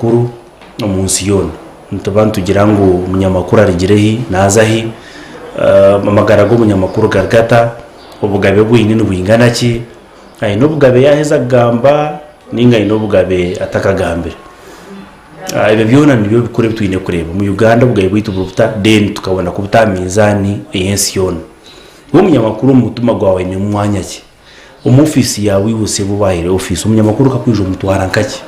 kuru umunsi yona ntubantu tugira ngo umunyamakuru arigirehi nazahi amagara go umunyamakuru gargata ubugabe bw'inini bwingana ki ai no bugabe yaheza gamba ninga ino bugabe atakagambira ibe byona nibyo bikore bitwine kureba mu Uganda bugabe bwitu buruta den tukabona ko butamizani yensi yona umunyamakuru mutuma gwawe ni mwanya ki umufisi yawe wose bubahire office umunyamakuru kakwije umutwara nkaki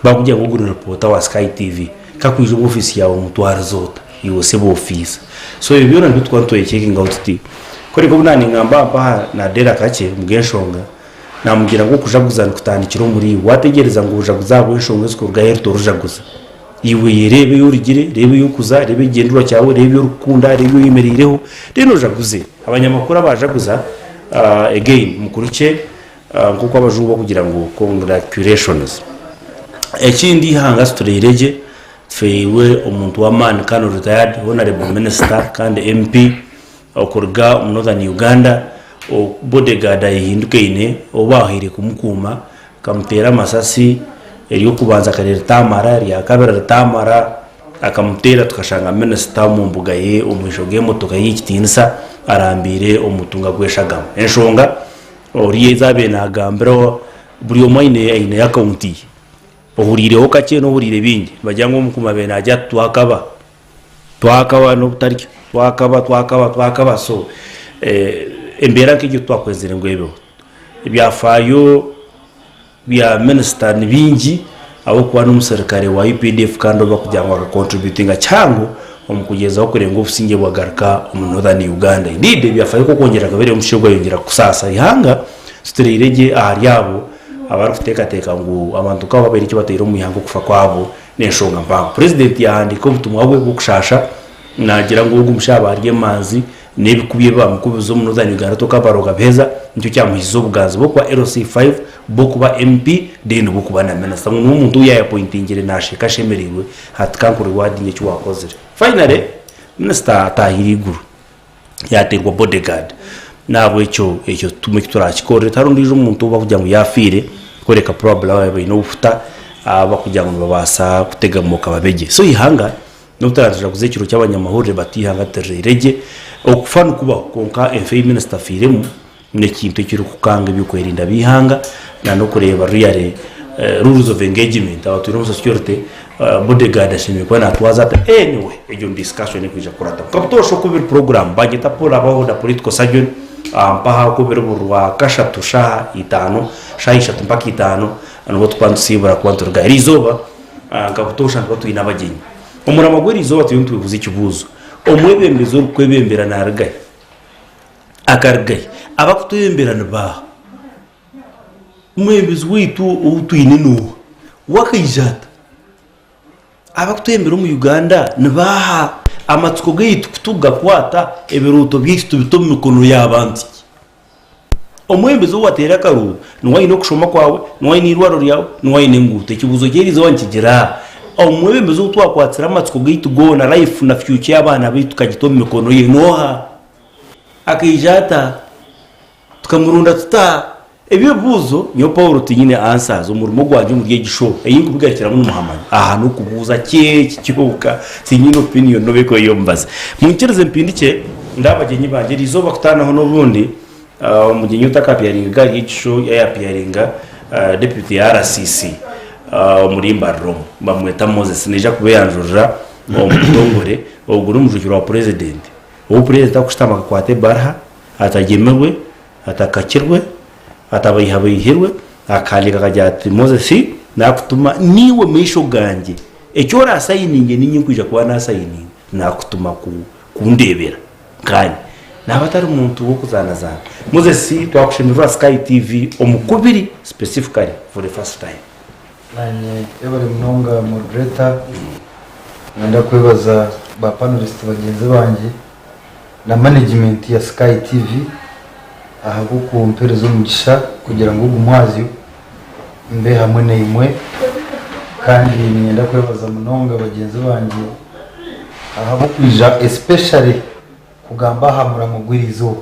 bakujya ngugura reporter wa Sky TV kakwije office yawe umutwara zota yose bo office so ibyo byona nibyo twantoye checking out ti kore ko bunani ngamba pa na dera kake mugeshonga namugira ngo kujaguzana kutandikira muri wategereza ngo ujaguzabo inshonga zikurga herto rujaguza iwe yerebe yurigire rebe yukuza rebe gendura cyawe rebe urukunda rebe yimerireho reno jaguze abanyamakuru abajaguza again mukuruke kuko abajuba kugira ngo congratulations ekindi hanga sturerege fewe umuntu wa man kano retired honorable minister kandi MP okurga Northern Uganda o bodyguard ahinduke ine obahire kumukuma kamutera masasi eriyo kubanza karere tamara ya kabera tamara akamutera tukashanga minister mu mbuga ye umwishoge motoka yikitinsa arambire umutunga gweshagamo enshonga oriye zabe nagambero buri omaine ine ya county ohurire okake no hurire bingi bajyango mukuma bena ajya twakaba no butariki twakaba so embera k'icyo twakwezere ngo ebe ibyafayo bya minister nibingi abo kwa n'umuserikare wa UPDF kandi bakujyangwa ka contributinga cyango omukugeza okurenga obusinge bwagaruka mu Northern Uganda ndide byafayo ko kongera kabere umushego yongera kusasa ihanga sturerege ahari yabo abari kuteka ngo abantu ka babiri cyo batera mu ihanga kufa kwabo n'enshonga mpa president yandika ubutumwa bwe bukushasha nagira ngo umushabariye manzi nebikubiye bamukubizo mu Northern Uganda to kabaroga beza nicyo cyamuhizo buganza bo kwa LC5 bo kuba MP den bo kuba na minister n'umuntu ya appointingire nashika shemerewe hatkankuri wadinye cyo wakoze finally minister tahiri guru yaterwa bodyguard nabo icyo tumiktura kikore tarundije umuntu bavuga ngo yafire koreka problem yawe no ufuta bakujya ngo babasa kutegamuka babege so ihanga n'utaraje kuzekiro cy'abanyamahurire batihanga tererege okufana kuba konka FA minister firemu nekintu kiri kukanga byukwerinda bihanga na no kureba real rules of engagement abaturi security bodyguard ashimye kwa natwaza anyway ejo discussion kwija kurata kaptosho kubiri program bagita pora Abaho da political surgeon mpaha kubiri burwa kashatu sha itano shaisha mpaka itano ano tupandusibura kwanturga rizoba kaptosha ngo tuyina bagenyi umuramagweri izoba tuyuntu bivuze ikibuzo omwebembezo kwebembera naragaye akaragaye abakutuyemberana ba umwebezi witu utuyine no wakayijata abakutuyembera mu Uganda nabaha amatsuko gaitu kutuga kwata ebiruto byistu bitomu mikono y'abantu omwembezo watera karu nwayino kushoma kwawe nwayino irwaro ryawe nwayino ngute kibuzo gerizo wankigera omwebembezo twakwatsira amatsuko gaitu go na life na future y'abana bitu kagitomu mikono ye noha akijata tukamurunda tuta ebyo buzo nyo Paul tinyine answers umurimo gwaje mu gisho eyingu bigakira mu Muhammad aha no kubuza kibuka tinyine opinion no beko yombaza munkereze mpindike ndabagenyi banje rizoba kutanaho no bundi umugenyi utakapiyaringa gari y'isho yayapiyaringa deputy RCC murimba Rome bamweta Moses neja kubeyanjurira omutongore oguru mujukiro wa president ubu president akushitama kwate barha atagemewe atakakirwe atabayihirwe akalika kajati Moses nakutuma niwe misho ganje ecyo rasayininge ninyikwija kuba nasayininga nakutuma kundebera kandi nabatari umuntu wo kuzanazana Moses twakushimira Sky TV Okubiri specifically for the first time nanye ebari mnonga moderator nanda kwebaza ba panelist bagenzi banje na management ya Sky TV aha gukumpereza umugisha kugira ngo umwazi mbe hamwe n'imwe kandi nenda kwebaza mnonga bagenzi banje aha bukwija especially kugamba hamura mugwirizo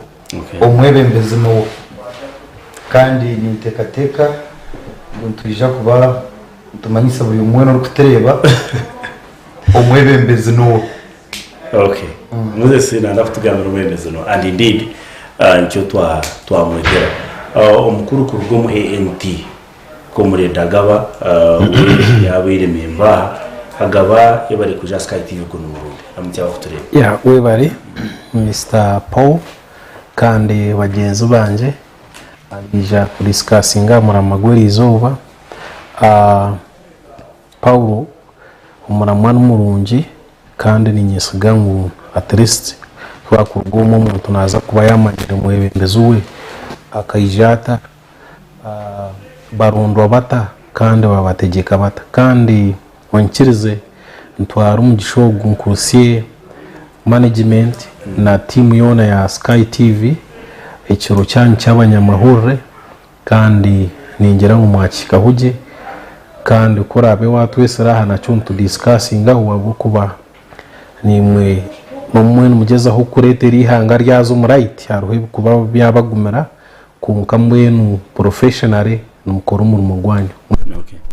omwebembezi no kandi nitekateka ngo twija kuba tumanyisa buri umwe no kutereba Omwebembezi no. Okay. Muzese nanda kutugamira Omwebembezi no, and indeed nicyo twamwegera omukuru ku rugo mu ANT ko muri Dagaba yabire memba agaba yabari kuja Sky TV ko n'Uburundi amutya bakutureba. Yeah, we bari Mr. Paul kandi bagenzi banje abija kudiscussinga muramagweri izuba Paul umuramwa n'umurungi kandi ni nyesiga ngo at least twakurwamo umuntu naza kuba yamanyire Omwebembezi we akayijata barundwa bata kandi babategeka bata kandi wankirize ntwara umugishogo nkusiye management na team yona ya Sky TV ekiro cyanyu cy'abanyamahurre kandi ningera mu mwakika huje kandi ukora be watwese raha na cyo tudiscussinga wabo kuba nimwe mumwe mugezaho kuretera ihanga ryazo mu right haruhe kuba byabagumira kumkamwe professionally numukora umurimo gwanyu.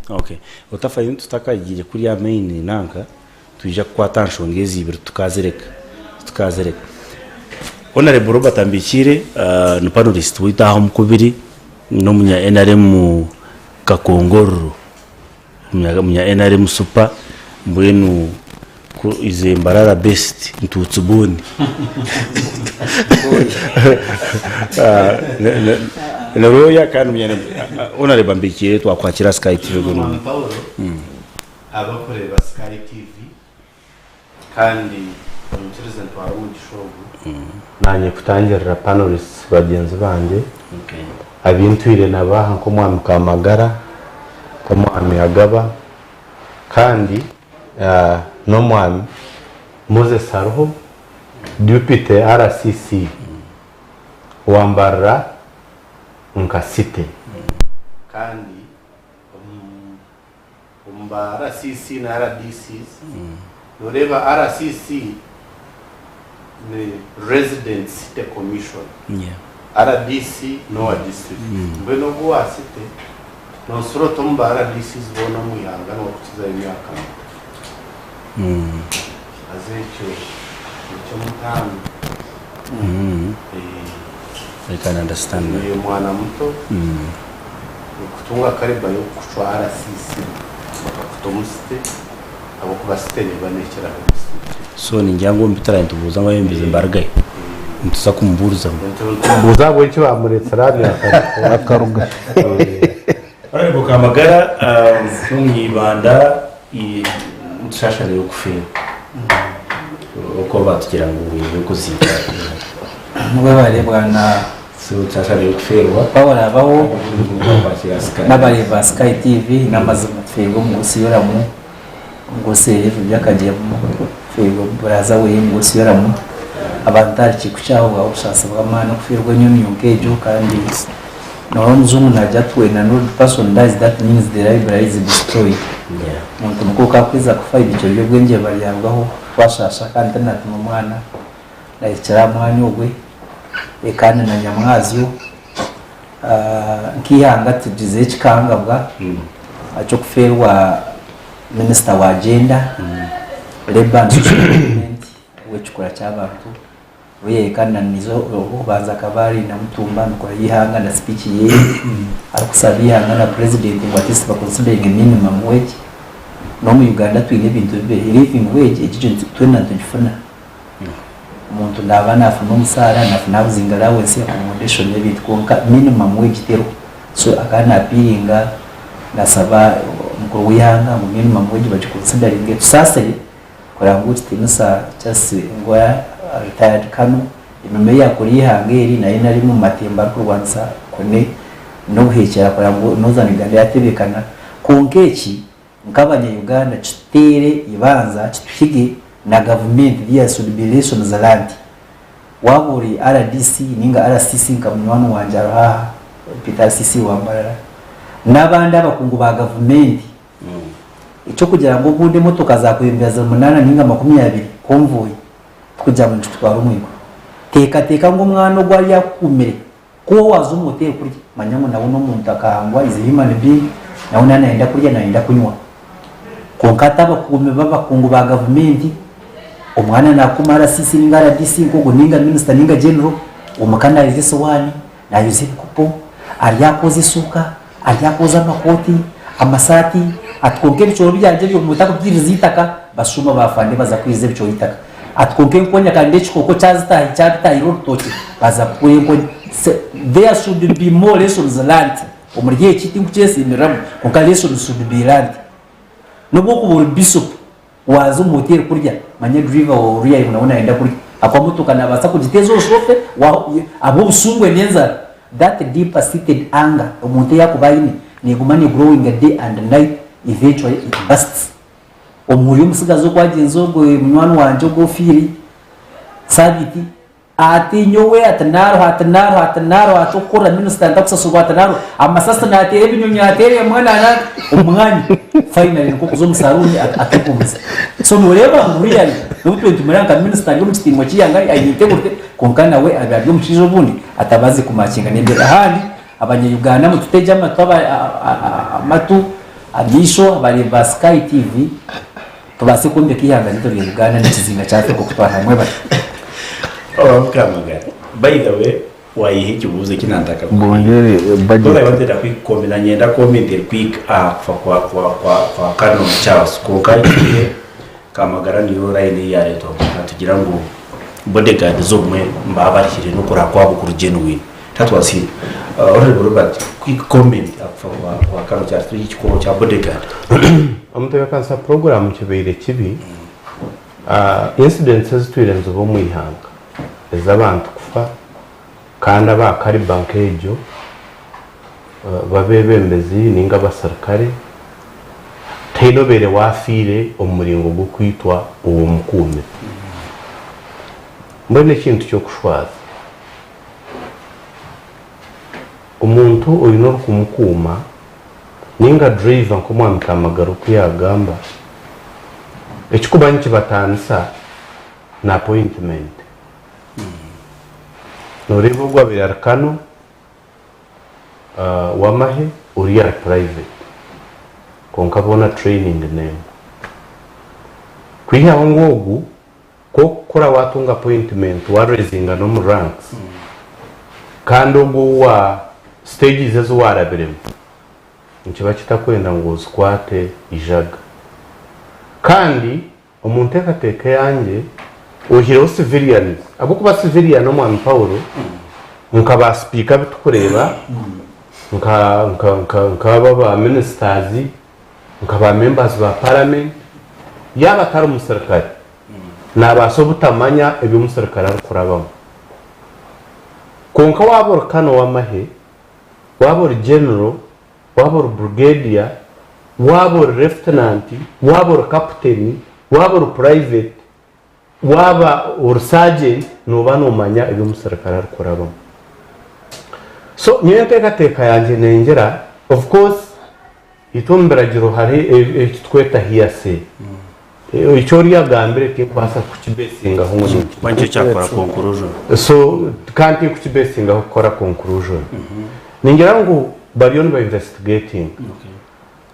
Okay utafaye tutakagiye kuri ya main nanka tujya kwa tanshongezi ibiri tukazereka Honorable Robert Ambikire no panelist wita Okubiri no munya NRM Kakongoro munya NRM super mbwenu ku ize mbarara best ntutsubuni na roya kandi munya Honorable Ambikire twakwakira Sky TV gono abakorera Sky TV kandi umucuruzi ntwara mu gishogo nanye kutangirira panelists bagenzi banje abintwire nabaha nko mwami Kamagara ko mwami Agaba kandi no mwami Moses Saruho deputy RCC wambara nkasite kandi umbara RCC na RDCs Noreva RCC the Resident City Commission. RDC no district. Bweno bwa city no soro tomba RDC zibona mu yanga no kukiza imyaka. Azecho cyo mutano. I can understand. Ni mwana muto. Kutunga kariba yo kuchwa RCC. Bakakutomusite abo kubasitene banekera. So ninjango mbitara ntubuza Omwebembezi mbaragaye ntuza kumburuza mbuza bwo cyo bamuretse radio akaruga ariko Kamagara kumwibanda nshashane yo kufira uko batugira ngo ubuye kuziga mwe bari bwana so nshashane yo kufirwa bawara Abaho n'abari ba Sky TV n'amazu mutfego mu gusiyuramu ngose byakagiye mu fego baraza we ngosiyuramu abantari kuchaho wa ushasa bw'amana kufirwa nyumyonkejo kandi no mzungu najatwe na no person dies that means the library is destroyed. Muntu mukuka kwiza kufa ibico byo bwenge bari yabwaho bashasha kandi natuma mwana na icara mwanyogwe ekane na nyamwaziyo nkihanga tugize kikangabwa acho kuferwa minister wa agenda labor and social development wechukura cy'abantu we kandi nizo baza kabari na mutumba nuko yihanga na speech ye arikusabia na president ngo atisi bakonsidering minimum wage no mu Uganda twine bintu bibe living wage ekijo twena tujifuna umuntu ndabana afuna umusara nafuna buzingara wese accommodation y'ibintu konka minimum wage tero so akana apiringa nasaba mukuru wihanga mu minimum wage bajikonsidering sasa kurango tinosa cyase ngo retired kanu imeme ya kuri hangeri na ina ari mu matemba kurwanza kone no guhekera kurango nozana Uganda yatebekana konkeki nkabanya Uganda chitere ibanza chipige na government via subbilation za land waburi RDC ninga RCC nkamwano wanjara ha Peter CC wambara nabandi abakungu ba government ico kugira ngo bunde motoka za kuyembaza 8 ninga 20 konvoy kujya mu twaro mwigo teka ngo mwana gwa yakumire ko wazo moteri kuri manyango nawo no muntu akangwa is human being nawe nanaenda kurya naenda kunywa konkata abakume b'abakungu ba gavumenti omwana nakumara sisi ningara DC nkogo ninga minister ninga general omukana yize sowani na yuze bikupo aliyakoze suka aliyakoza makoti amasati atkonke bicho byanje byo mutaka byizitaka basuma bafande baza kwize bicho yitaka atkonke nkonya kande chikoko chazita chapita irotoki baza kuyenko there should be more lessons learned omurye kiti kuchese imiramu konka lessons should be learned nobo kubura bishop wazo moteri kurya manya driver uriya unaona enda kurya akwamutuka nabasa kujitezo osofe abo busungwe nenza that deeper seated anger omuntu yakubayini nigumani growing a day and night eventually it bursts omuri umusigazo kwagenzo go mwana wanje go firi sabiti ati nyowe atanaro atokora minister ndakusaso atanaro amasasa na ati ebinyonya atere mwana na umwanya finally nko kuzo musaruni atakumza so nureba nguriyali n'ubutwe tumuranga minister yo mukitinwa kiyanga ayite gute konkana we ababyo mushizo bundi atabazi kumakinga nembere ahandi abanyayuganda mututeje amatu abisho abari ba Sky TV tubase kumbe kiyanga nito bya Uganda n'ikizinga cyafe ko kutwara hamwe bati Kamagara. By the way, wayihe ubuze kinandaka. bongere budget Dora yabandera kwikombina nyenda comment quick kwa Kano Charles ko kagiye Kamagara niyo line ya leto tugira ngo bodyguard zo mwe mbabashire no kora kwa bukuru genuine tatwasi honorable Robert quick comment kwa Kano Charles y'ikiko cya bodyguard. Amutega kansa program kibeire kibi incidences twirenze bo mu ihanga ezabantu kufa kandi abakari banke ejo babebembezi ninga basarikare tainobere wafire omuringo gwo kwitwa uwo mukume mbone kintu cyo kushwaza umuntu oyino kumukuma ninga driver nko mwana Kamagara kuyagamba ekikubanyi kibatanisa na appointment noribo gwa birarkano wamahe uri ya private konka bona training name kwiha ngogu ko kora watunga appointment wa raising no mu ranks kandi ubwo wa stages ezo warabiremo nkiba kitakwenda ngo squate ijaga kandi omuntu ekateka yanjye uhiro civilians abo kuba civilian no mwana Paulo nkaba speaker bitukureba nka baba ministers nkaba members ba parliament yaba tari umusirikare nabaso butamanya ebi umusirikare akurabamo konka wabor Kano wamahe wabor general wabor brigadier wabor lieutenant wabor captain wabor private waba or sergeant no banomanya ebi umusirikare akurabamo so nyenteka teka yanje nengera of course itumbiragiro hari tweta hiyase ichori ya gambire ke kwasa kuchibesinga hungu Bancho cyakora conclusion. so kanti kuchibesinga gukora conclusion ningera ngo barion ba investigating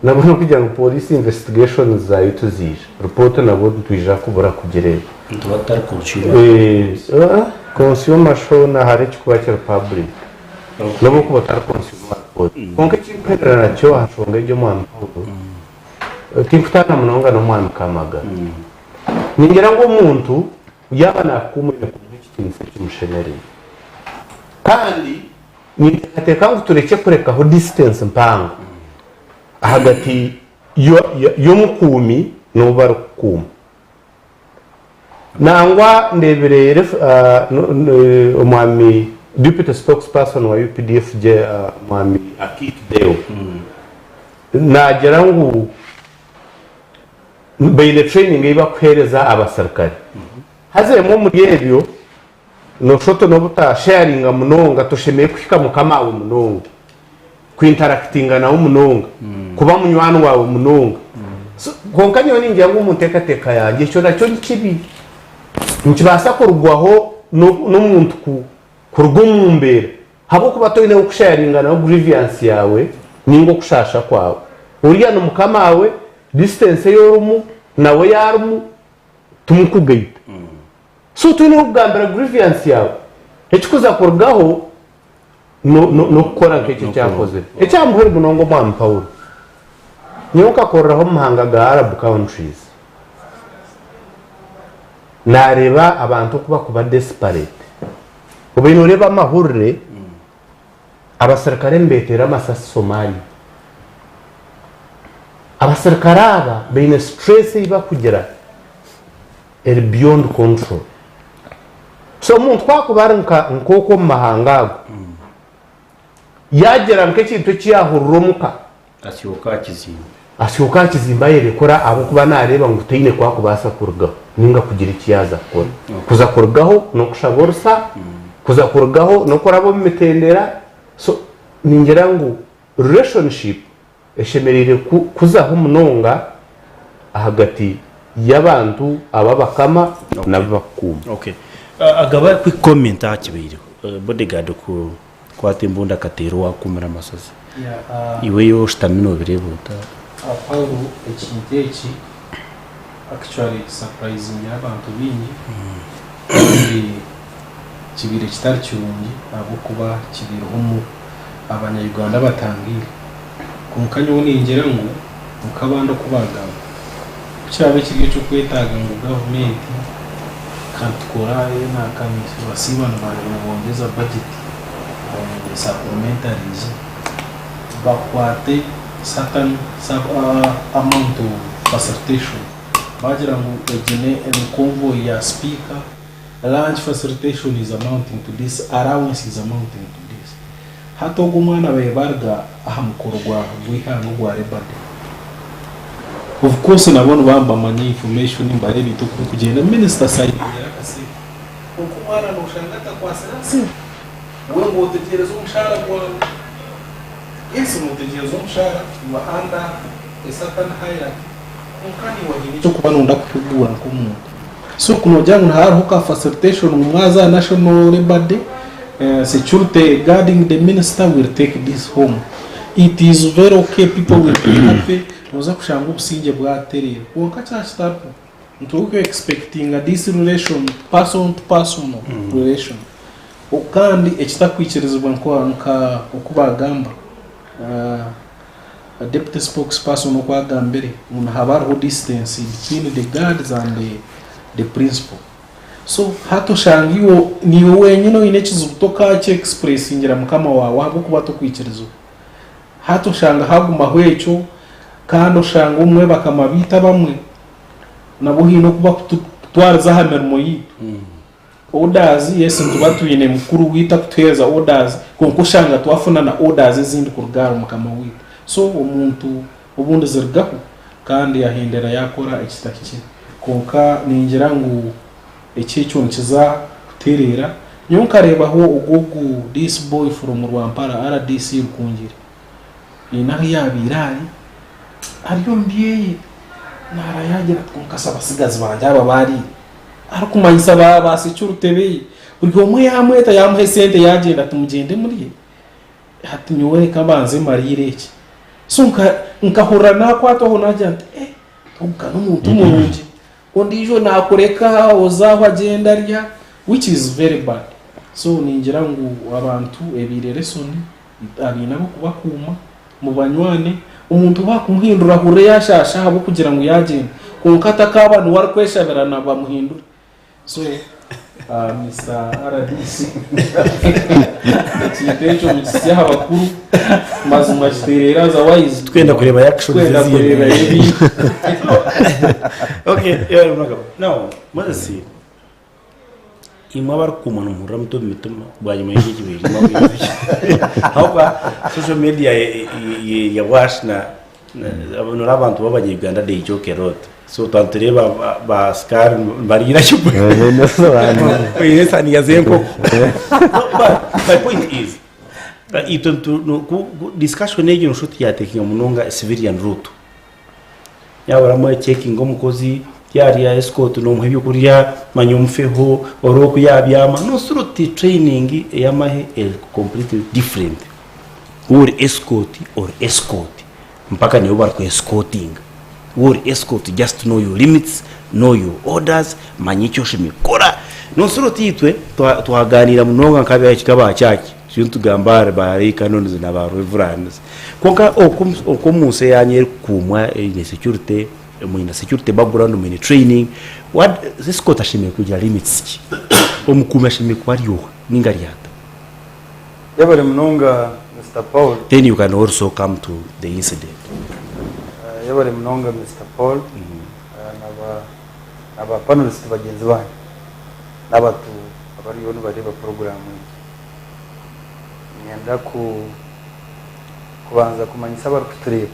nabona kugira ngo police investigation za yutuzije report nabo twija kubura kugerera Tubatari consumer. consumer show na hari kuba cya public nabo kubatari consumer konke chimpera na cyo hashonga ibyo mwana tinkutana munonga no mwana Kamagara ningera ngo umuntu yaba nakumwe kukitinse cy'umusheneri kandi niteka ngo tureke kurekaho distance mpango hagati yo mukumi no barukuma nangwa ndeberere umwami deputy spokesperson wa UPDF je mwami Akit Deo nagera ngo bayile training iba kwereza abasirikare hazemo muri ebyo no shoto no buta sharing munonga toshemeye kwika mukamawe munonga kwinteractinga na umunonga kuba munywano wawe munonga konkanyo ninjye ngo umutekateka yanjye cyo nacyo kibi nkibasa kurugwaho n'umuntu kurugumumbere habo kuba toine ukusharinga na grievance yawe ningo kushasha kwawe uriya no mukamawe distance yorumu nawe yarumu tumukugaita so tuni ubwambara grievance yawe ekikuza kurgaho no kora nk'iki cyakoze ecyamuhera munongo mwa Paulo nyoka korraho muhanga ga Arab countries nareba abantu kuba desperate ubintu reba amahurire abasirikare mbetera amasasi Somalia abasirikare aba bine stress iba kugira beyond control so umuntu twakubara nkoko mu mahangago yagera nk'ikintu cyahurumuka ashyuka kizimba yerekora abo kuba nareba ngo utayine kwakubasa kurgaho ninga kugira ikiyaza kora kuza kurgaho no kushaborsa kuza kurgaho no korabo mitendera so ningera ngo relationship eshemerere kuzaho munonga hagati y'abantu ababakama n'abakuma okay agaba ku comment akibiri bodyguard ku kwatimbunda katero wakumira amasazi iwe yo stamina birebuta Paulo ekinteeki actually surprising abantu bingi kibire kitari kirungi abo kuba kibiriho abanyarwanda batangire kunkanyo ningera ngo mukabanda kubagaba cyabe kige cyo kwetaga ngo government kantukora na kamisi basibana bari bongeza budget supplementaries bakwate certain amount of facilitation bagira ngo egene convoy ya speaker lunch facilitation is amounting to this, allowance is amounting to this. Hato gumwana bebarga ahamukorwa bwihango gwa rebade. Of course nabona bamba manye information imbare bituko kugenda minister side yarakase ukumwana no shangata kwa sasa wewe utegereza umushara kwa Yesu mutegereza umushara wa anda esatan hierarchy ukani wahini cyo kubanunda kugura kumuntu so kunojanga na haruka facilitation mwaza national rebade security guarding the minister will take this home. It is very okay, people will be happy. Noza kushanga ubusinge bwaterera wonka cyashitapo ntuko expecting this relation person to person relation ukandi ekitakwikiriza nka okubagamba a deputy spokesperson okwagambere umuntu habaho distance between the guards and the principal. So hato shangiwo niwe wenyine inekizo kutoka che express ngira mukama wawe abo kuba to kwikirizo hato shanga haguma hwecho kandi shanga umwe bakamabita bamwe nabo hino kuba kutwariza hamermo yi orders yesu tubatwine mukuru wita kutweza orders konko shanga twafuna na orders zindi kurugara mukama wita so umuntu ubundi zirgaho kandi yahindera yakora ekitaki konka ningira ngo ekicyo nkiza kuterera nyonka rebaho ugogo this boy from Rwampara RDC rukungire inaho yabirari ariyo mbiye narayagera konkasa basigazi banje aba bari arakumanyisa basicurutebe uryo mwe yamweta yamuhe sente yagenda tumugende muri hati nyowe kabanze marireki so nkahura nakwato ho najante ubwo n'umuntu munje kondijo nakureka ozaho agenda rya which is very bad. So ningira ngo abantu ebirelesoni abina bo kubakuma mu banywane umuntu bakumuhindura hure yashasha abo kugira ngo yagende konkata kabantu wari kweshaberana bamuhindura so Mr. RDC Techo mutsi habakuru mazuma chiterera za wise twenda kureba action zizi okay now mwazi imwe abarukumana umura muto mituma bwanyuma y'ikibiri hauka social media ya washna abantu babanyiganda de joke road so tantereba ba scar barira chupa ni yazemko my point is that discussion ejo nshuti yatekinga munonga civilian route yabara mo checking omukozi yari ya escort no muhebyo kuriya manyumfeho oroku yabyama no suruti training yamahe completely different or escort mpaka niyo bari escorting wori escort just to know your limits, know your orders, manyicho shimikora nonsuro titwe twaganira munonga nkabe kikaba cyaki tugambare bari kanonize n'abantu reverends konka okumuse yanye kumwa ne security mu security background mu training what this kota shime kugira limits omukuma shime kwariyo ningariyata yabare munonga Mr. Paul, then you can also come to the incident. Yabare munonga Mr. Paul, naba panelists bagenzi banyu n'abatu abariyo bareba program nyenda kubanza kumanyisa abarukutureba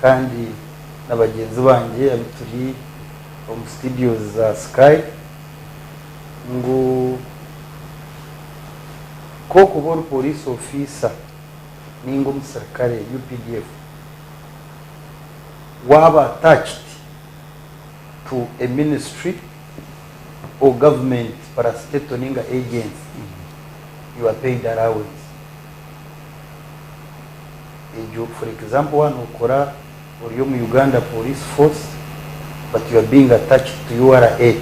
kandi n'abagenzi banje abituri mu studios za Sky ngo ko kubona police officer ningo musirikare UPDF waba attached to a ministry or government parastatal agency, you are paid allowance. For example, one ukora or you Uganda police force, but you are being attached to URA,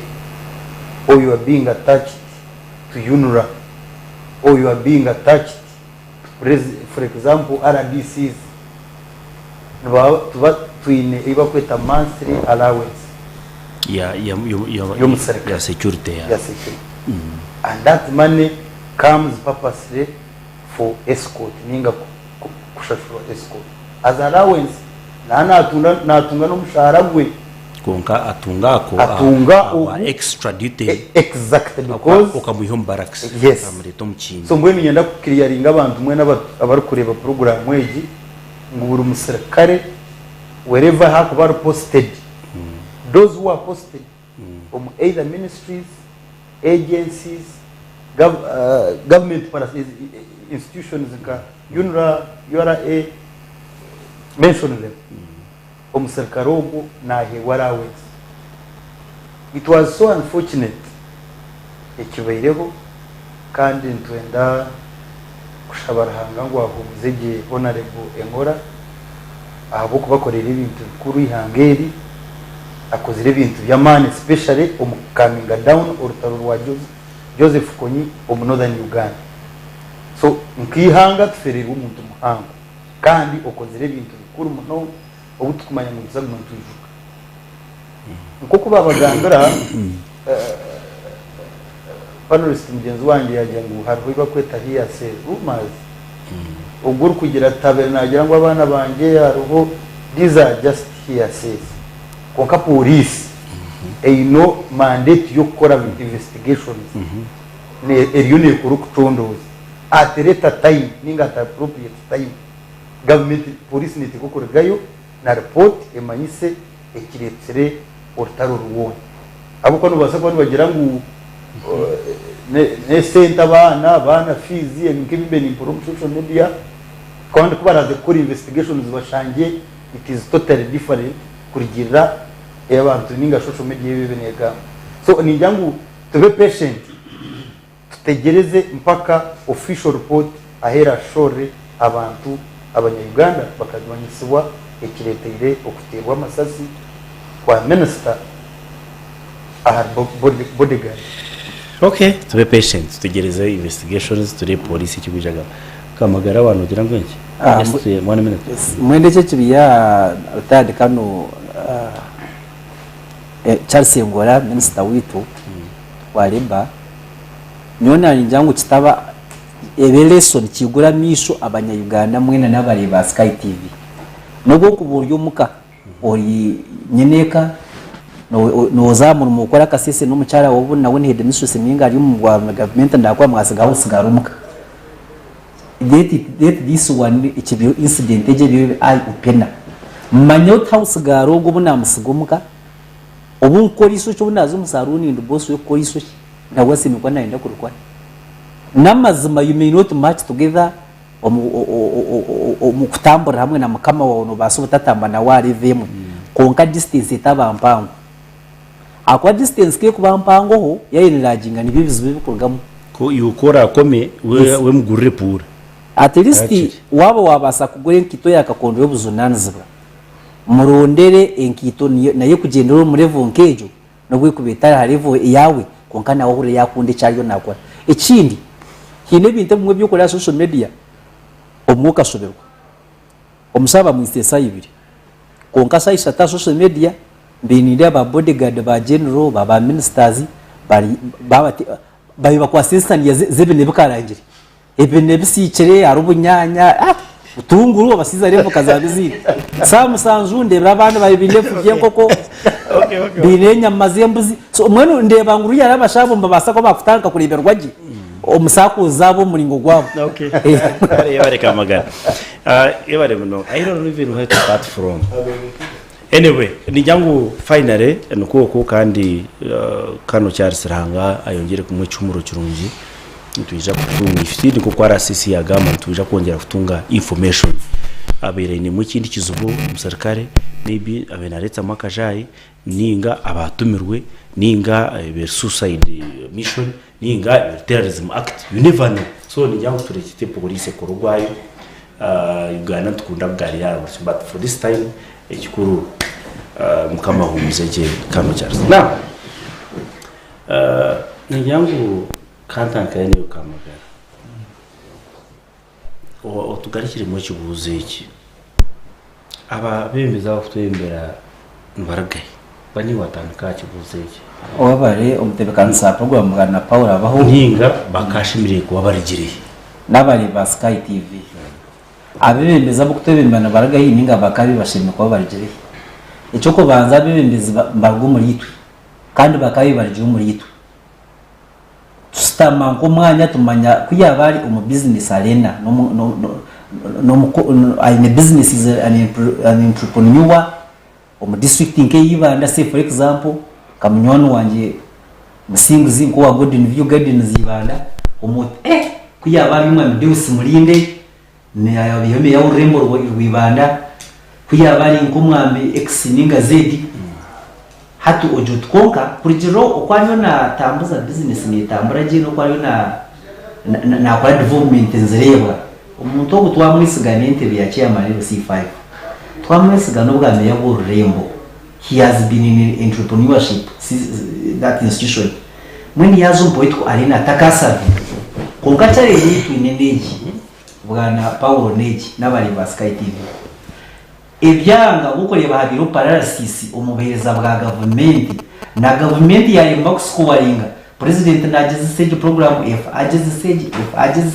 or you are being attached to UNRWA, or you are being attached to, for example, RDCs. Iba kweta monthly allowance. Yeah, security. Yeah. And that money comes purposely for escort, ninga kushashura escort. As allowance, na atunga no mshahara gwe. Konka atunga extra duty. Exactly, because okamuhom barracks. Yes. So mbwe nyenda kukiriyaringa abantu mwe n'abari kureba program mweji ngubura umusirikare wherever hakuba posted. Those who are posted from either ministries, agencies, government institutions, UNRWA, URA, mention them. It was so unfortunate. Ekibairego kandi ntwenda kushabarahanga ngo ahumuzeje honorable Engora abo kubakorera ibintu bikuru ihangeri akozire ibintu bya man especially coming down urutaro rwa Joseph Konyi of Northern Uganda. So nkihanga tuferera umuntu muhanga kandi okozire ibintu bikuru muno obutukumanya mu segment tujuka nkoko babagangara panelist mugenzi wanjye yagira ngo hariho bakweta hiya se rumors uguru kugira taberna nagira ngo abana banje hariho these are just here says konka police no mandate yo gukora investigations ne erione kurukutondoza at later time ninga at appropriate time government police niti gukoregayo na report emanyise ekiretsere ortaro ruwo abo kono basako bagira ngo ne senta bana fees emkibe ni promotion media kandi kubara the core investigations bashanje it is totally different kurigira abantu ninga social media bibeneka. So ni jangu to be patient tutegereze mpaka official report ahera shore abantu abanya-Uganda bakazwanyisibwa ekireteire okuterwa amasasi kwa minister ahar bodyguard. Okay, to be patient tutegereze investigations to the police ikigujaga kamagara abantu gira ngo iki just 1 minute mwende cyo kibiya utade kano Charles Ngora minister witu wa Leba nyona njyangu kitaba ebeleson kigura misho abanya-Uganda mwena n'abari ba Sky TV nogo kuburyo muka ori nyeneka no zamuru mukora kasese no mucara wobu nawe ni head mistress ninga ari mu government ndakwa mwasigaho sigarumuka this one ikibyo incident eje bibe ai upena manyo tawusigaro go buna musigumuka obun koriso cyo bunazo musaruni ndo boss yo koriso ndawase mikwa naenda kurukwa namazima you may not match together omukutambura hamwe na mukama wawe no baso butatamba na wari vemu konka distance itabampango akwa distance ke kubampango ho yayiriraginga ni bibizo bibikurgamo ko yukora kome we mugurire pura at least waba wabasa kugura nkito yakakondwe buzunanzibwa murondere enkito naye kugendera mu level nkejo no gwikubita harivo yawe konka nawe hure yakunde cyaryo nakora ikindi hine bintu bimwe byo kuri social media omwuka soberwa omusaba mu istesa ibiri konka sai sata social media binire aba bodyguard ba general ba ministers bari bakwa assistant ya zebene bukarangire ebene bisicere arubunyanya utunguru abasiza revo kazabizira samusanzu ndebra abantu babinefu byenkoko binenya mazembuzi so mwene ndeba nguru yari abashabo mbabasa ko bakutanka kureberwaje omusako zabo muringo gwabo bare kamagara ebare muno I don't even know how to start from anyway ni jangu finally nuko kandi kano cyarisiranга ayongere kumwe cyumuro kirungi tuija kutunga ifiti niko kwa RCC yagama tuija kongera kutunga information abere ni mu kindi kizubu musarikare maybe abenaretsa makajayi ninga abatumirwe ninga be suicide mission ninga terrorism act you never know so ni jangu turekite police korugwayo Uganda tukunda bwari yaro but for this time ekikuru mukama humuzeke kano cyarse now ni jangu kantanka yene ukamagara o tugarikire mu kibuze iki aba bemeza bafutembera nbaragaye bani watanka kibuze iki obare omtebekansa program ngana Paul Abaho nhinga bakashimire ko abarigiriye nabari ba Sky TV abemeza bukutebembana baragaye ninga bakabi bashimye ko abarigiriye icyo ko banza bemeza mbargo muri yitu kandi bakabi barije muri yitu stama ngomwanya tumanya kuyabari umu business arena no ine business is an entrepreneur umu district nke yibanda say for example kamnyono wanje musingizi ko wa golden view garden zibanda umu kuyabari mwe mdeus mulinde ne ayabiheme ya urembo rwibanda kuyabari nkomwambi x ninga zedi hatu ojo tkonka kurijiro okwanyo na tambuza business ni tambura jino kwayo na kwa development nzireba umuntu wo twamwisigana intebe ya chairman C5 twamwisigana ubwa meya b'urembo he has been in entrepreneurship that institution mwini yazo mpoitko arena takasa konka chare yitu ineneji bwana Paul Neji nabari ba Sky TV ebyanga gukoreba habiro paralysis umubereza bwa government na government ya inbox ko waringa president nagize stage program if agize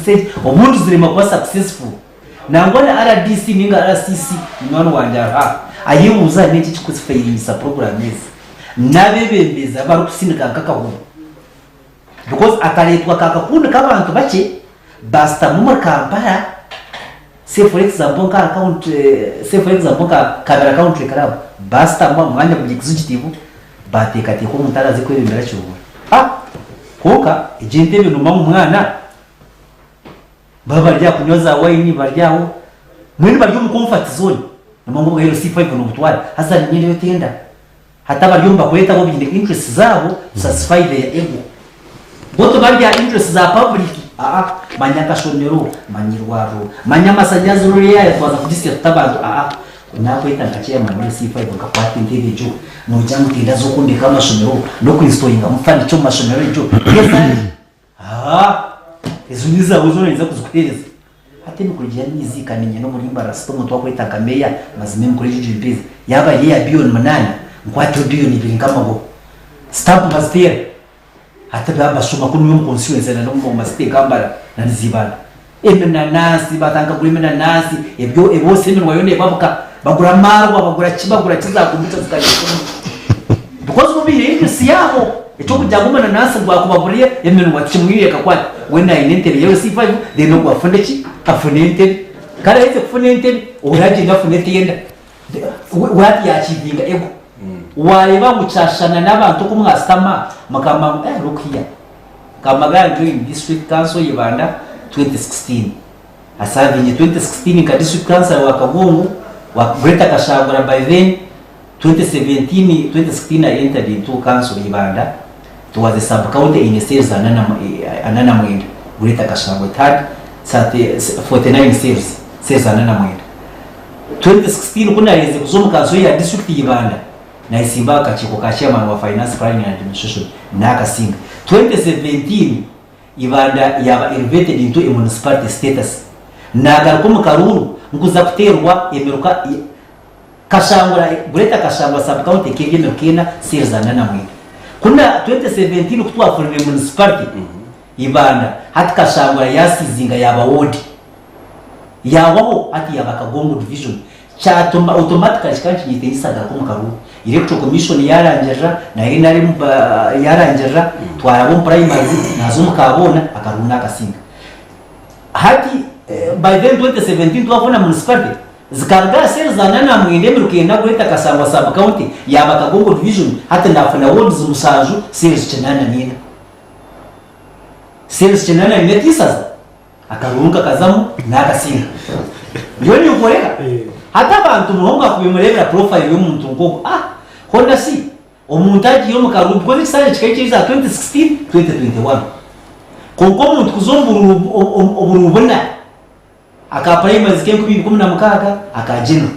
stage omuntu zirima kwa successful nangona RDC ninga RCC none wanja ayimuza n'iki kikusifayirinsa program is nabebembeza bari kusindika kakaho because akaletwa kakakunda kabantu bace basta mu kampara say for example ka account ka kamera account club basta mwanya mu executive batekate ko mutarazi ko ibimera cyo koka igente bintu mwana baba rya kunyoza wine baryaho mwini baryo mu comfort zone namango bwa C5 no butwara hasa nyine yotenda hata baryumba kweta bo binde interest zabo satisfy their ego boto barya interest za public manyaka shonero manyirwaro manyamasanyazo ruriya yatwaza kudisiya tutabantu nakweta nkaciye mu C5 ngakwata intebe jo no jangu tinda zo kundika amashonero no kwinstallinga mufana cyo mashonero jo ezuniza uzoneza kuzukereza ate bikugira nizika ninye no muri mbarasi to mutwa kweta kameya mazime mukuri JJB yaba ya billion 8 ngwate billion 2 ngamago stamp master hata baba shuma kunu mu consulency na no master kambara na nzibana emena nasi batanga kulimena nasi ebyo ebose mwe wayone babuka bagura marwa bagura kiza kumbuta zikanye because ko biye siyabo echo kujagumana nasi ngwa kubaburiye emenu watimwiye kakwati wena inentebe yewe C5 de no kwafunde ki afunente kala yete kufunente uraje ngafunete yenda wati yachivinga ego wareba mucashana n'abantu kumwasama makama rukiya kamaga join district council yibanda 2016 asavinye 2016 ka district council wa Kabungu wa Greater Kashagura by then 2016 I entered into council yibanda was a sub county in sales anana mwenda Greater Kashagura third 49 sales anana mwenda 2016 kunareze kuzomukazo ya district y'Ibanda na isimba akachiko ka chairman wa finance planning and administration nakasinga 2017 Ibanda yaba elevated into a municipality status nagaruko mu Karuru nguza kuterwa emeruka kashangura bureta kashangwa sub county kege mekena sirzana namwe kuna 2017 kutwa for municipality Ibanda hati kashangura yasizinga yaba ward yabaho ati yabakagongo division chatuma automatically kanchi yiteyisada ko mu Karuru electoral commission yarangira na inari yarangira twarabo primary nazo mukabona akaruna akasinga hati by then 2017 twabona municipality zikarga serzana na mwende mirukenda kureta kasangwa sub county yabakagongo division hata ndafuna wards musanju series chenana nina series chenana netisaza akarunga kazamu nakasinga yoni ukoreka hata bantu muhonga kubimurebera profile y'umuntu ngo honda si omuntu agiye mu Karuru ko nisanje kikayiza 2016 2021 konko muntu kuzombura oburubona aka primary zike ku 2016 akajeno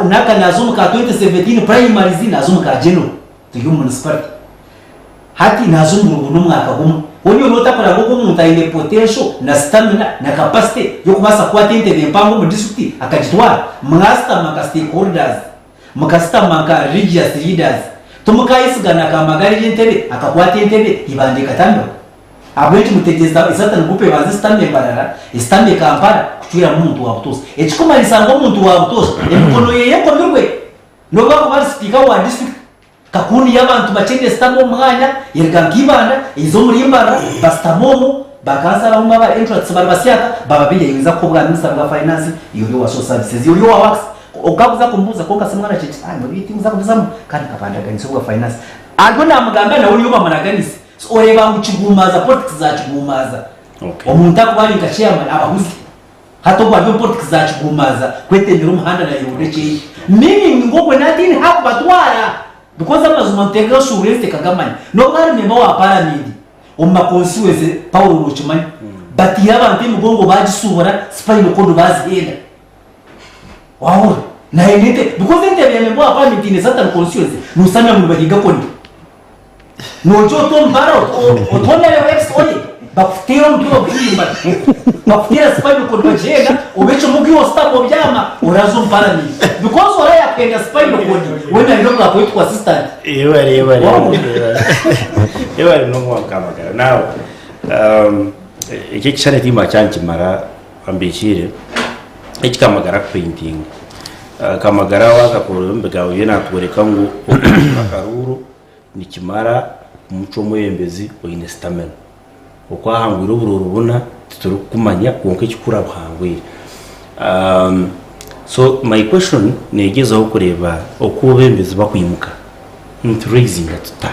naka nazumuka 2017 primary zinazumuka jeno tuyo municipality hati nazumbura ubu mwaka gumwe wonyo notakora ngo umuntu ayine potential na stamina na capacity yo kubasa kwatente bempango mu district akajitwara mwasta maka stakeholders mukasta maka religious leaders tumukayisigana kamagari y'intebe akakwata intebe ibande katamba abwetu mutegeza isata ngupe bazi stamina barara stamina kampara kutura muntu wa butosi ekikoma lisango muntu wa butosi emikono yeye komirwe no bako bari speaker wa district kakuni y'abantu bacende stamo mwanya yergankibanda izo muri imbara bastamomo bakaza bamwe ba entrance barabasyaka bababiye yiza ko bwa minister wa finance iyo wa social services iyo wa wax okabuza kumbuza ko kasimwana cece muri bitinza kubizamu kandi kabandaganise bwa finance ariko namugamba nawe uyo bamanaganise oreba ukigumaza politics za kigumaza omuntu akubari ngacyama abahuzi hato kwa politics za kigumaza kwetendera umuhanda na yurudeke meaning ngo kwe natini hapo batwara because amazuma ntega sureste kagamanya no bari memba wa parliament umma constituency Paulo Ruchimani bati y'abantu mugongo bagisubura spine kondo bazihenda waho na inite because ente ya memba wa parliament ni sata constituency nusana mu bahiga kondo nojo to mbaro otone le wex oye bakutira mtu okuyimba bakutira spine kondo bajega obecho mugi wo stabo byama urazo parliament because ora yapenda spine kondo wena ndo la point assistant Ewari no mwakamagara now iki cyane tima cyankimara ambikire iki kamagara painting kamagara wakakora mbegawe yena twereka ngo Karuru ni kimara umuco mwembezi oyine stamina okwahangwira ubururubona turi kumanya konke kikura buhangwira so my question negezaho kureba okubembezi bakwimuka raising atuta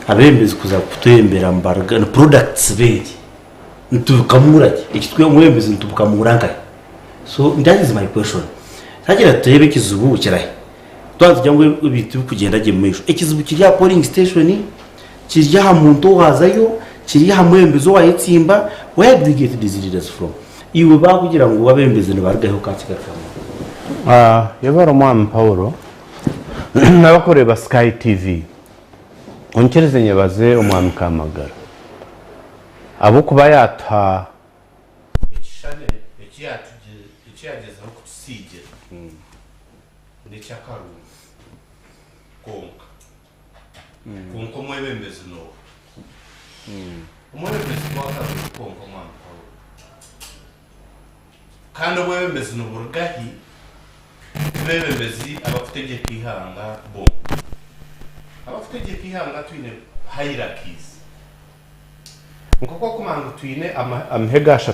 abembezi kuza kutembera mbarga na products bedi ntukamurage ikitwe mwembezi ntukamuranga so that is my question hagira turebe kizubu kirahe twanze cyangwa ibitu kugenda gemesho ikizubu kirya polling station kirya hamuntu hazayo kirya mwembezi wa yitsimba where do we get these leaders from iwe bakugira ngo abembezi nbargaho kakigakamo yabara mwami Paulo nabakoreba Sky TV onkereze nyebaze umwami Kamagara abo kuba yata ekishane ekiyagezaho kutusige ndi cyakaru konka mwebembezi no umwebembezi wakaru konka mwami Paulo kandi mwebembezi no burgahi bebembezi abakutegeka ihanga bo abakutegeka ihanga twine hierarchies nkoko kumangu twine amhegasha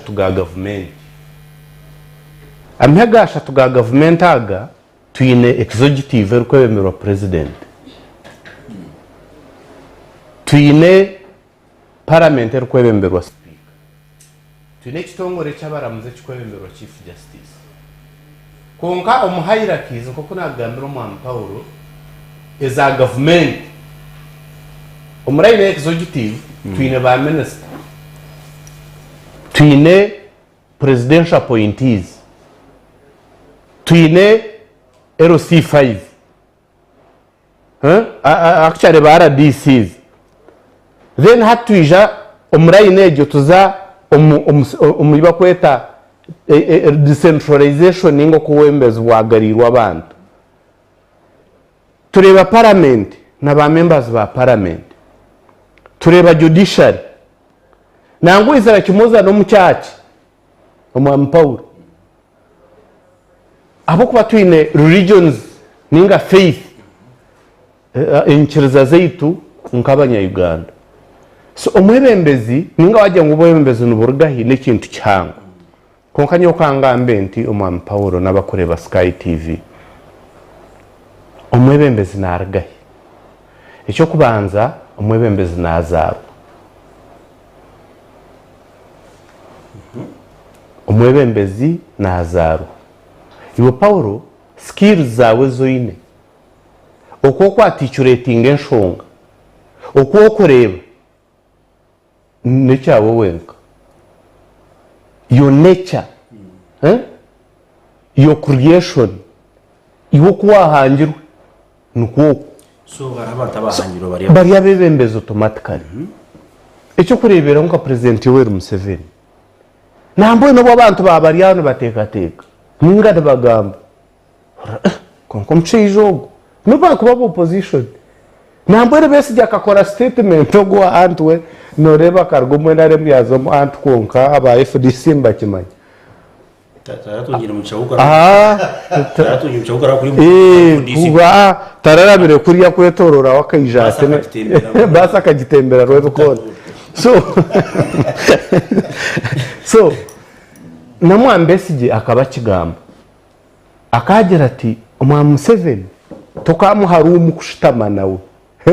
tuga government aga twine executive rukwemerwa president twine parliament rukwemerwa speaker twine kitongore cy'abaramuze kikwemerwa chief justice konka hierarchies nkoko nagambira umwami Paulo eza government umurayine executive twine ba minister twine presidential appointees twine LC5 actually ba RDCs then hatwija omurayine egyo tuza omuliba kweta decentralization ningo kuwembeza bwagarirwa abantu tureba parliament na ba members ba parliament tureba judiciary nangu izara kimoza no mucyaci omwami Paul abo kuba twine religions ninga faith enchiriza zeitu nkabanya Uganda so omwebembezi ninga wajya ngo obwebembezi nuburugahi nekintu cyango konkanye okangambe nti omwami Paul nabakoreba Sky TV omwebembezi naragahi ekyo kubanza omwebembezi nazaro omwebembezi nazaro iwe Paul skills zawe zoine okwo kwatiturating enshonga okwo kureba necyawe wenka your nature your creation iwo kuwahangirwe nuko so barabata bahangiro bari abebembeza automatically ekyo kurebera nka president Yoweri Museveni nambo no abantu babariyano batekateka ninga bagamba konkomchijogo no bakuba opposition nambo bese jakakora statement ogo antwe no reba kargo mwenare myazo mu antu konka aba FDC mbakimanya taratungira muchauka kuri kuba tararabire kuriya kwetorora wakayijate basa kagitembera rwego kone so namwambesije akaba kigamba akagira ati omwami Museveni tokamuharumu kushitama nawe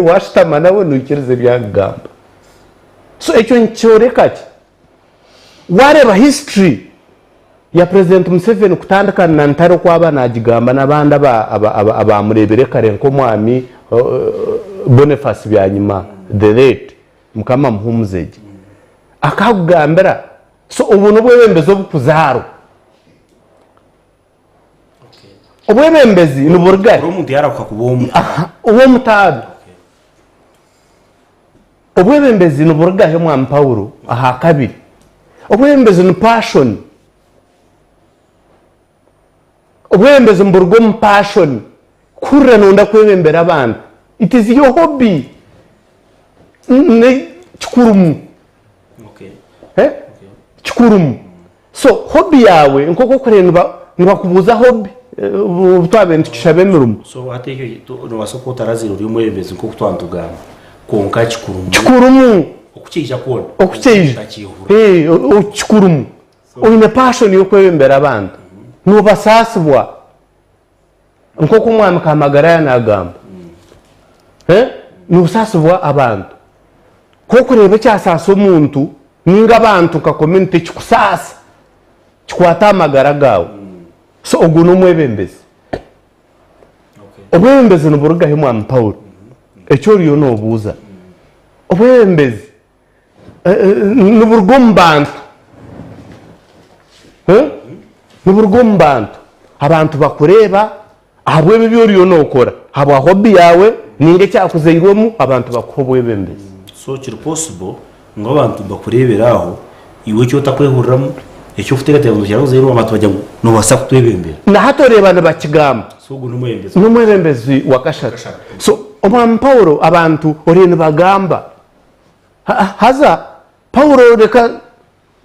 washitama nawe nukirize byagamba so ekyo nchoreka ki wareba history ya president Museveni kutandikana na ntaro kwaba nagigamba nabandi abamurebere kare nko mwami Boniface byanyuma the late mukama muhumuzeje akagambira so ubuno bwebembezo bukuzaro obwebembezi nuburgaye umuntu yarakuka kubomu uwo mutabi obwebembezi nuburgaye mwami Paul aha kabiri obwebembezi ni passion obwebembezi mburgo mu passion kurra nonda kwebembera abantu it is your hobby ne chikurumu chikurumu so hobby yawe nkoko kurenba nibakubuza hobby ubutwabenti kishabemirumu so ateke no wasokota raziro ryo mwebezi nkoko twantugamba konka chikurumu okuchija kuona okuchija chikurumu oyine passion yo kwebembera abantu no basasibwa nkoko mwami kamagara yanagamba no basasibwa abantu koko rebe cyasasa umuntu ninga abantu ka community kikusasa kikwata amagara gawe so ogu numwebembezi obwebembezi nuburugahe mwami Paul ekyo riyo nobuza obwebembezi nuburugombantu nuburugombantu abantu bakureba ahabwe bibyo riyo nokora haba hobby yawe ninge cyakuzeirwemo abantu bakubwebembezi so kiri possible ngo abantu bakureberaho iwe cyo takwehuramo ecyo ufite gatebo cyaruze rero abantu bajya no basa kutwebembera na hatorebana bakigamba so ugu numwembezi numwembezi wakashaka so omwami Paul abantu orene bagamba haza Paul reka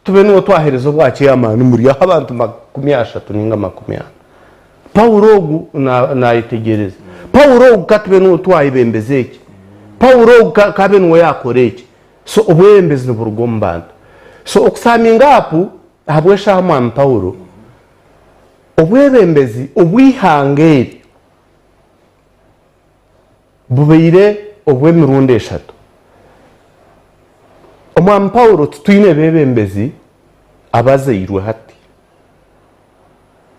tubeno twaherezo bwaci yamana muri abantu 30 ninga 40 Paul ogu na itegereza Paul ogu katubeno twayibembezeke Paul ogu kabeno yakoreke so obwembezi n'uburugombantu so okusaminga apu habwesha mwami Paul obwebembezi obwihangere bubeire obwemirundi 3 omwami Paul tutwine bebembezi abazeirwe hati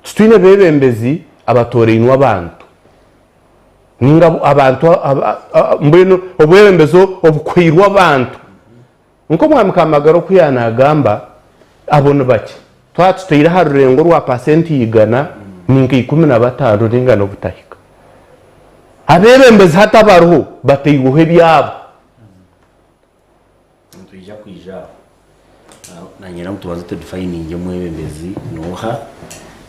tutwine bebembezi abatoreinwa abantu ninga abantu mbeno obwebembezo obukwirwa abantu nko mwami kamagaro kuyanagamba abono bake twatutira harurengo rwa % igana ninka 15 ringana butahika abebembezi hatabaruho bateyuhe byabo tujya kwija na nyina mutubaze te defining mwebembezi noha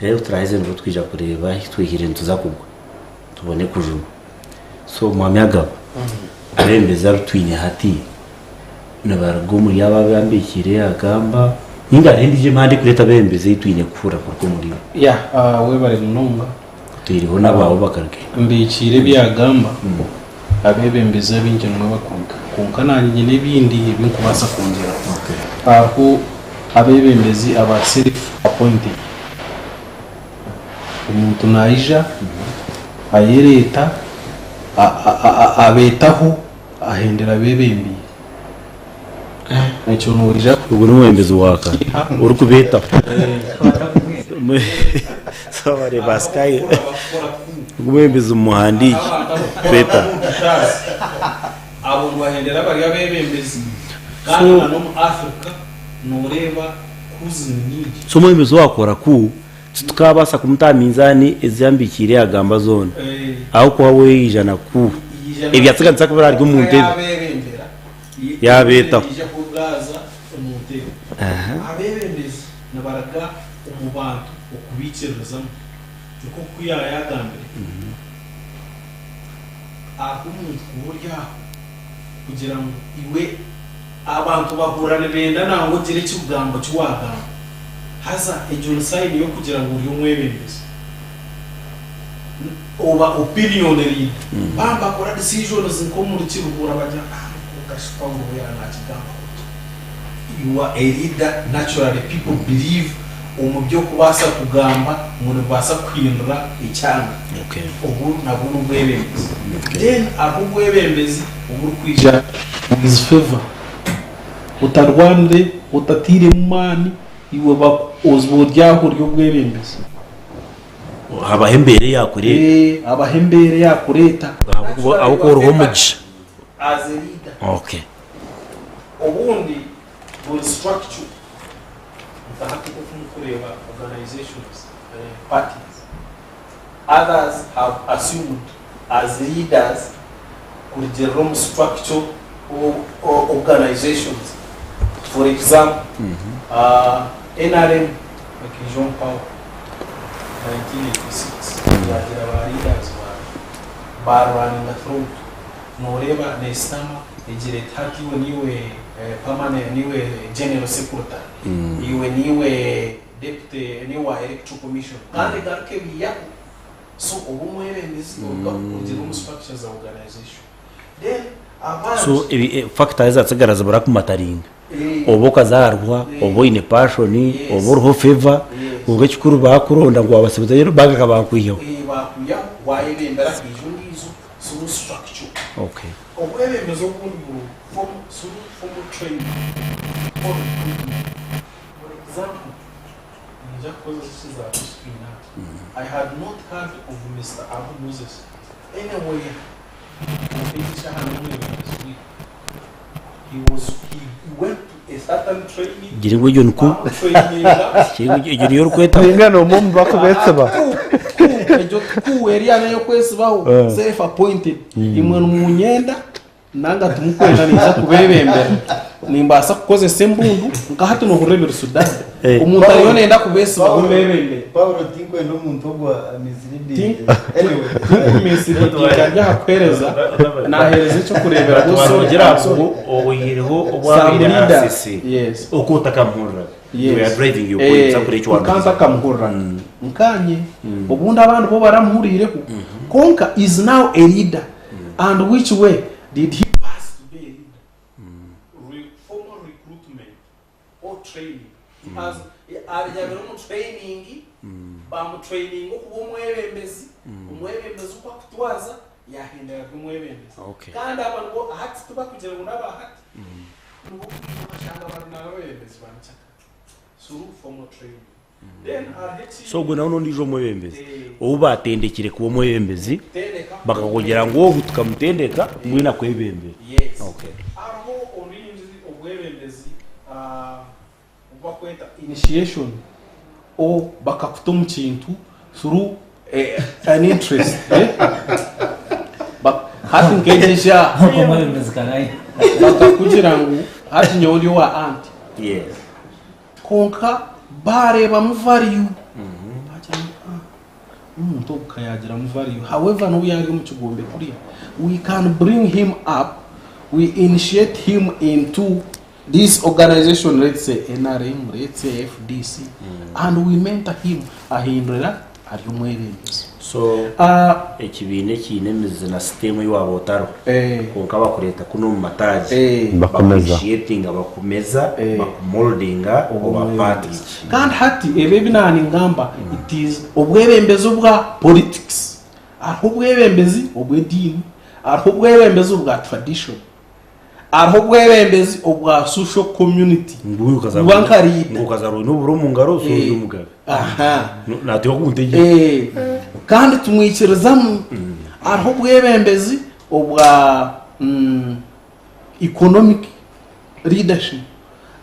rero turahize ngo twija kureba twihire ntuzakugwa tubone kujuma so mwamyaga abembezi arutwine hati nabargo muri ababambikire agamba inga rendije mande kureta bembeze itwine kufura kurko muri we bari munonga tuyiriho nabaho bakarke mbikire byagamba abebembeze binjye bakunda konka nanye n'ibindi binkubasa kongera aho abebembezi aba self appointed umuntu naija ayereta abetaho ahendera abebembi nicyo nurija ubwo n'umwembezi waka uri kubeta sabare baskaye umwembezi umuhandi beta abo bahendera bari abebembezi kandi no mu Africa nureba kuzinyi so umwembezi wakora ku tukabasa kumutaminzani ezambikire agamba zone aho kwa we ijana ku ibyatsaga nsakubara ryo mu ntebe yabeta abebembezi nabaraga umubantu okubikirezamo niko kuyayagambire umuntu kuburya kugira ngo iwe abantu bahurane benda nango gire cyugambo cy'wagamba haza genocide yo kugira ngo uri umwebembezi oba opinionary bamba kora decisions nko muri kiruhura bajya kugashwa ngo yanakigamba you are a leader naturally people believe umubyo kubasa kugamba umuntu basa kwindura icyanga ubu nabwo n'ubwebembezi then abubwebembezi ubu kwija is favor utarwande utatire mumani iwe ba ozbo ryaho ryo bwebembezi abahembere yakure abahembere yakureta abo ko roho mugisha as a leader ubundi will structure utahati kureba organizations parties others have assumed as leaders kurjerom structure or organizations. For example, NRM like Jean Paul 1986 our leaders were running the front noreba nestama ejire hati niwe permanent niwe general secretary iwe niwe deputy niwe electoral commission kandi garke biya so ubumwebembezi ubwo structures of organization then so factors atsigaraza barakumataringa obo kazarwa obo ine passion obo roho favor ubwo kikuru bakuronda ngo abasibuza rero baga bakwiyo bakuya wayebembera kijungizo so structure okay obwebembezo bw'umuntu from training for example I had not heard of Mr. Abu Moses anywhere. He went to a certain training. Jiringo yonku. Jiringo yor kweta. Ngano mom bakubetse ba. Ejo ku area nayo kwese baho self appointed. Imwe munyenda nanga tumukwenda niza kubebembera. Nimbasa kukoze sembundu ngahatu no kurebera Sudan. Umuntu ariyo nenda kubese babembere. Paulo Tinko ndo muntu ogwa miziridi. Anyway, miziridi yajya hakwereza nahereze cyo kurebera guso gira ngo oyireho obwabira RCC. Yes. Okutaka mhurra. Yes. We are driving you point sakure cyo wanda. Kanza kamhurra. Nkanye ubundi abantu bo baramhurireho. Konka is now a leader. And which way did he pass to be a leader? Formal recruitment or training. He has training bamu training umwebembezi umwebembezi uko kutwaza yahindera kumwebembezi kandi abantu bo hati tuba kugira ngo nabahati nuko bashanga abantu nabebembezi banchaka suru formal training then so gwe nawo ndijo mwebembezi uba atendekire kuwo mwebembezi bakakugera ngo tukamutendeka mwina kwebembe okay aho orinzi obwebembezi ubakweta initiation o bakakuta mu kintu through an interest hati nkejesha bakakugira ngu hati nyoli wa anti konka bareba mu value umuntu ukayagira mu value. However no yari mu kigombe kuriya, we can bring him up, we initiate him into this organization, let's say NRM, let's say FDC, and we mentor him ahindura ari umwebembezi. So ekibine kinemeze na system y'wabo taro konka bakureta kuno mu mataji bakomeza bakomeza bakumoldinga obapatrick kandi hati ebe binani ngamba it is obwebembezi bwa politics, aho obwebembezi obwedini, aho obwebembezi bwa tradition, aho obwebembezi obwa social community ukazaro n'uburo mu ngaro so y'umugabe natyo kuntege kandi tumwikirizamu aho obwebembezi obwa economic leadership,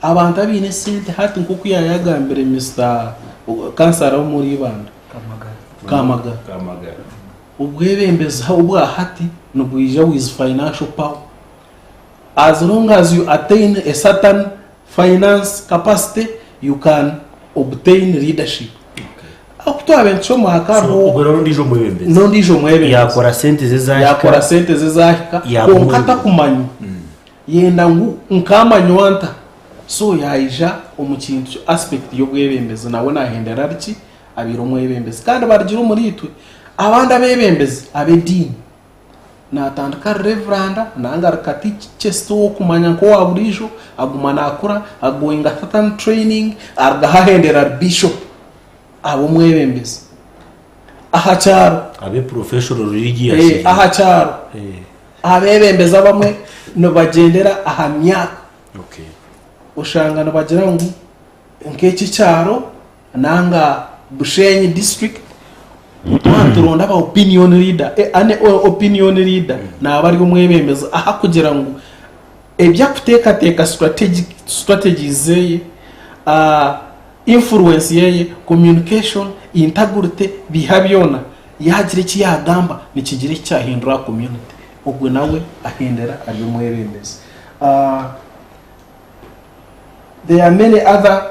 abantu abine sente hati nkuko yayagambire Mr. Kansara wo muri Banda Kamagara ubwebembezi obwa hati nubwija with financial power. As long as you attain a certain finance capacity, you can obtain leadership. Akutwa benchoma hakaro ubwo ndijo mwebembezi ndijo mwebembezi yakora sente zezahika konkata kumanyu yenda ngu nkamanyuanta so yaija omukintu aspect yo bwebembezi nawe nahendera riki abiro mwebembezi kandi bargira umuritwe abandi abebembezi abedini natandika reverend nanga kati chesto kumanya ko waburijo agumana akura agoinga certain training argahendera bishop abo mwebembezi ahacharo abe professional religious ahacharo abebembeza bamwe no bagendera ahamyaka ushanga no bagira ngo nk'iki cyaro nanga Bushenyi district turonda ba opinion leader ane opinion leader na bari umwebembeza aha kugira ngo ebya kuteka strategies ye influence ye communication integrity bihabyona yagira iki yagamba nikigire cyahindura community ubwo nawe ahendera ari umwebembeza. There are many other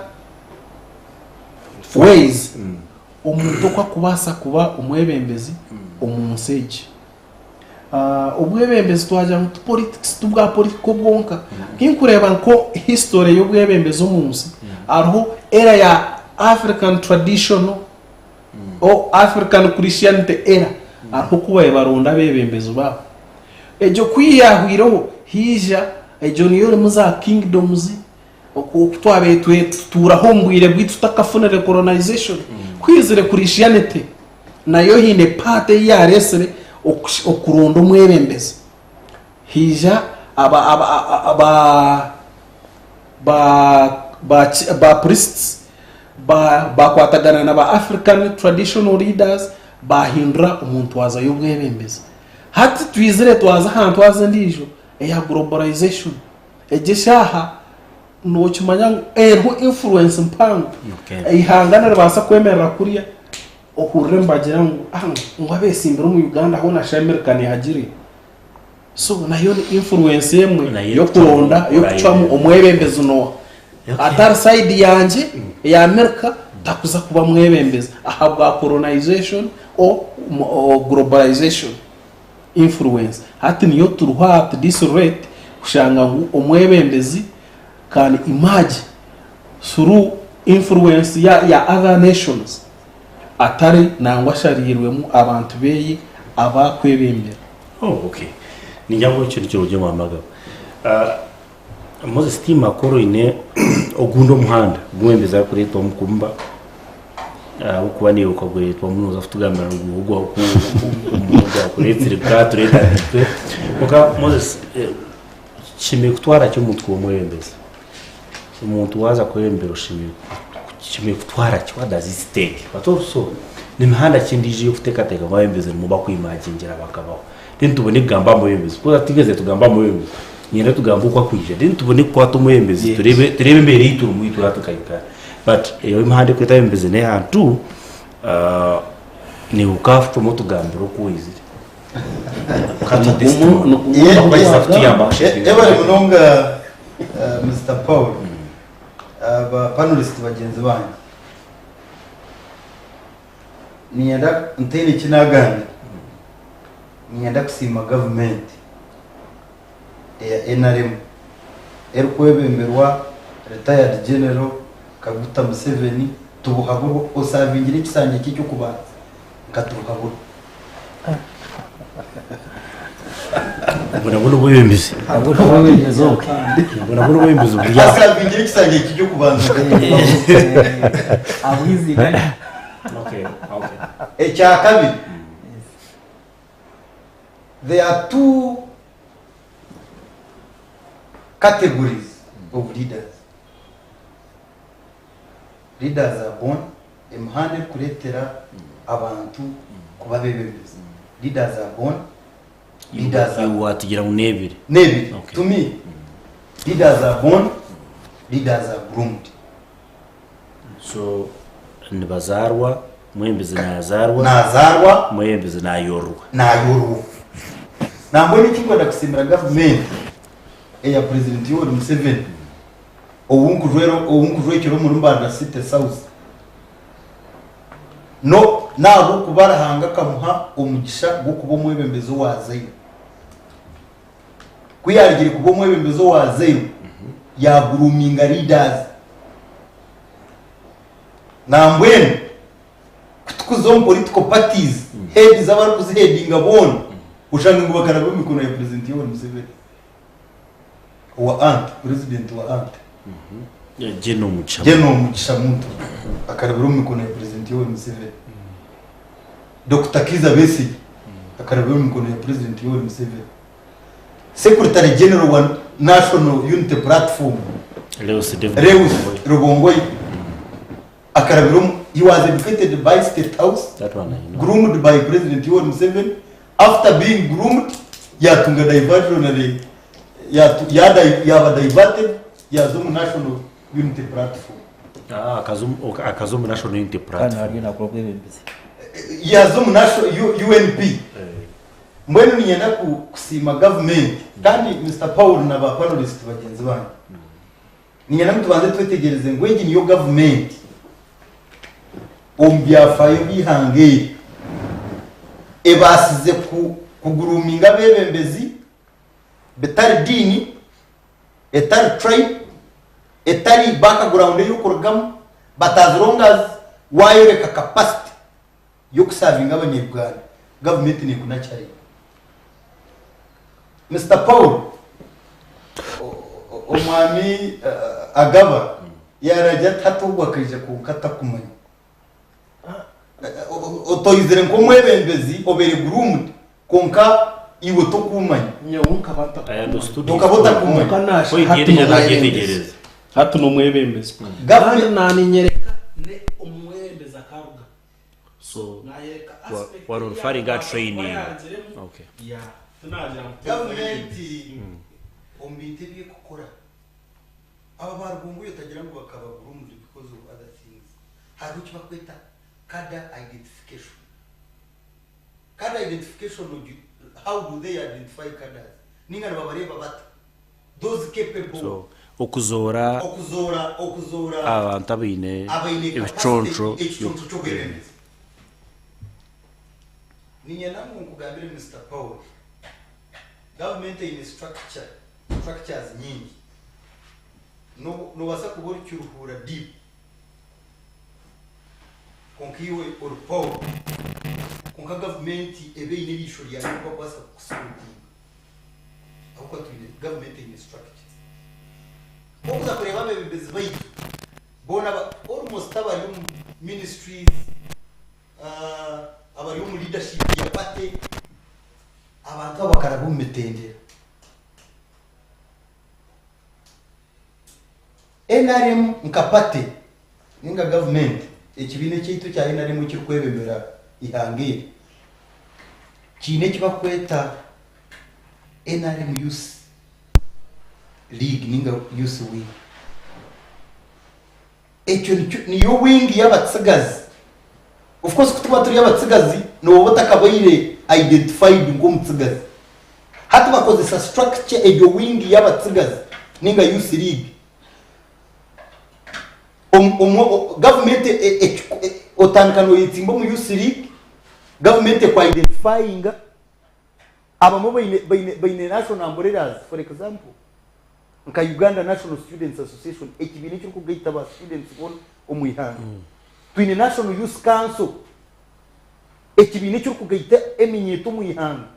ways umuntu kwa kubasa kuba umwebembezi umunseje ubwebembezi twaja mu politics tubwa politiko bwonka kinkureba nko history y'ubwebembezi umunsi aho era ya African traditional o African Christianity era aho kuba baronda bebembezi babo ejo kwiyahwiraho hija ejo niyo muza kingdoms okutwabe turahombwire bwitu takafunere colonization kwizire Christianity nayo hine pate ya resere okuronda umwebembezi hija ba priests ba kwatagana na ba African traditional leaders bahindura umuntu waza y'ubwebembezi hati twizire twaza hantu waza ndijo ya globalization ejeshaha no chimanya influence mpango ihangana rabasa kwemerera kuriya okuremba jirangu ngwabe simbira mu Uganda ho na shamerikani hagiri so nayo influence yemwe yo kuronda yo kucwamu umwebembezi no atar side yanje ya America takuza kuba mwebembezi ahabwa colonization o globalization influence hati niyo turuha at this rate kushanga ngo umwebembezi can emerge through influence ya other nations atari nangwa sharirwemu abantu beyi abakwebembera. Okay ninjabo cyo cyo mwamaga Moses Tima koro ine ogundo muhanda mwembeza kuri to mukumba ukuba ni ukagwe to munoza futugambira ngo ugo kuri tsirikature twe oka Moses chime kutwara cyo mutwe mwembeza umuntu waza kwembera ushimye kutwara cyo adazisteke batoso nimihanda kindije yo kutekateka mwembeza mu bakwimagingira bakabaho then tubone gamba mwembeza ko atigeze tugamba mwembeza nyine tugamba uko kwije then tubone ko atumwembeza turebe mbere yituru muyitura tukayika but iyo imihanda kwita mwembeza ne hantu ni ukafu moto gambiro kuizire ebari munonga Mr. Paul aba panelist bagenzi banyu niyenda ntene kinaganda niyenda kusima government ya NRM erikwebemberwa retired general Kaguta Museveni tubuhaburo osavingira ikisange cyo kubanza katubuhaburo Mbona bwembezi mbona bwembezi burya asavingira ikisange cyo kubanza abizi okay ekyakabiri there are two categories of leaders. Leaders are born emhande kuletera abantu kuba bebembezi. Leaders are born, leaders are watugira unebiri okay. To me leaders are born, leaders are groomed. So nibazarwa mwembezi nazarwa mwembezi nayorwa nambone kingoda kusimira government eya president Yoweri Museveni obunkujwekero murumbanda city south no nabo kubarahanga kamuha omugisha gwo kuba mwebembezo wazeyo kuyarigire kuba mwebembezo wazeyo ya grooming leaders nambwene kutukuzo political parties heads abari kuziheadinga bona ushanga ngo bakarabe mikono ya president Yoweri Museveni wa president wa Jeno mugisha muntu akarabira mikono ya president Yoweri Museveni. Dr. Kiza Besigye akarabira mikono ya president Yoweri Museveni. Secretary General wa National Unity Platform Leus Rubongoy akarabira. He was educated by State House, that one I know. Groomed by President Yoweri Museveni. After being groomed, yatunga diversionary yaba diverted yazumu National Unity Platform. Akazumu National Unity Platform. Yazumu National UNP. Mbwenu niyenda kusima government kandi Mr. Paul na ba panelist bagenzi banyu. Niyenda mutubanze twetegereze ngo egi niyo government ombyafayo bihange ebasize kuguruminga bebembezi betari dini etari tribe etari background y'ukurugamo batazirongas wayoreka capacity yo kusavinga abanyarwanda government ni kunachari. Mr. Paul omwami agaba yarajya tatugwakije kukata kumanya otoyizire nko mwebembezi obere groomed konka iwe to kumanya nyawuka bata I understood ukabota kumanya ko igiye nagetegereza hatu no mwebembezi government nani nyereka ne umwebeza karuga so nayereka what on firing that training okay yeah tunagira government ombite bye kokora aba bargungu yotagira ngo bakaba groomed because of other things hari uki bakwita cadre identification. Cadre identification, how do they identify cadres? Ninga babareba bata those capable so okuzora abantu abine ebiconco cyo kwemeza. Ninye namwe nkugambire Mr. Paul, government in structures nyingi no basa kubona cyuruhura deep konkiwe or power konka government ebe ine bisho lya ngo basa kusukutinga ahubwo twine government in structure okuza kureba bebezi bayi bona almost abari mu ministries abari mu leadership ya party abantu abakarabu metendera NRM nkapate ninga government ekibine cyito cya NRM cyo kwebembera ihangire kine kibakweta NRM Youth League ninga Youth Wing ekyo niyo wing y'abatsigazi of course kutuba turi y'abatsigazi no batakabaire identified ngo mutsigazi hati bakozesa structure ejo wing y'abatsigazi ninga youth league government otankano yitimbo mu youth league government kwa identifying abamo baine national umbrellas for example nka Uganda National Students Association ekibine cyo kugaita ba students bon omuyihanga twine National Youth Council ekibine cyo kugaita eminyeto omuyihanga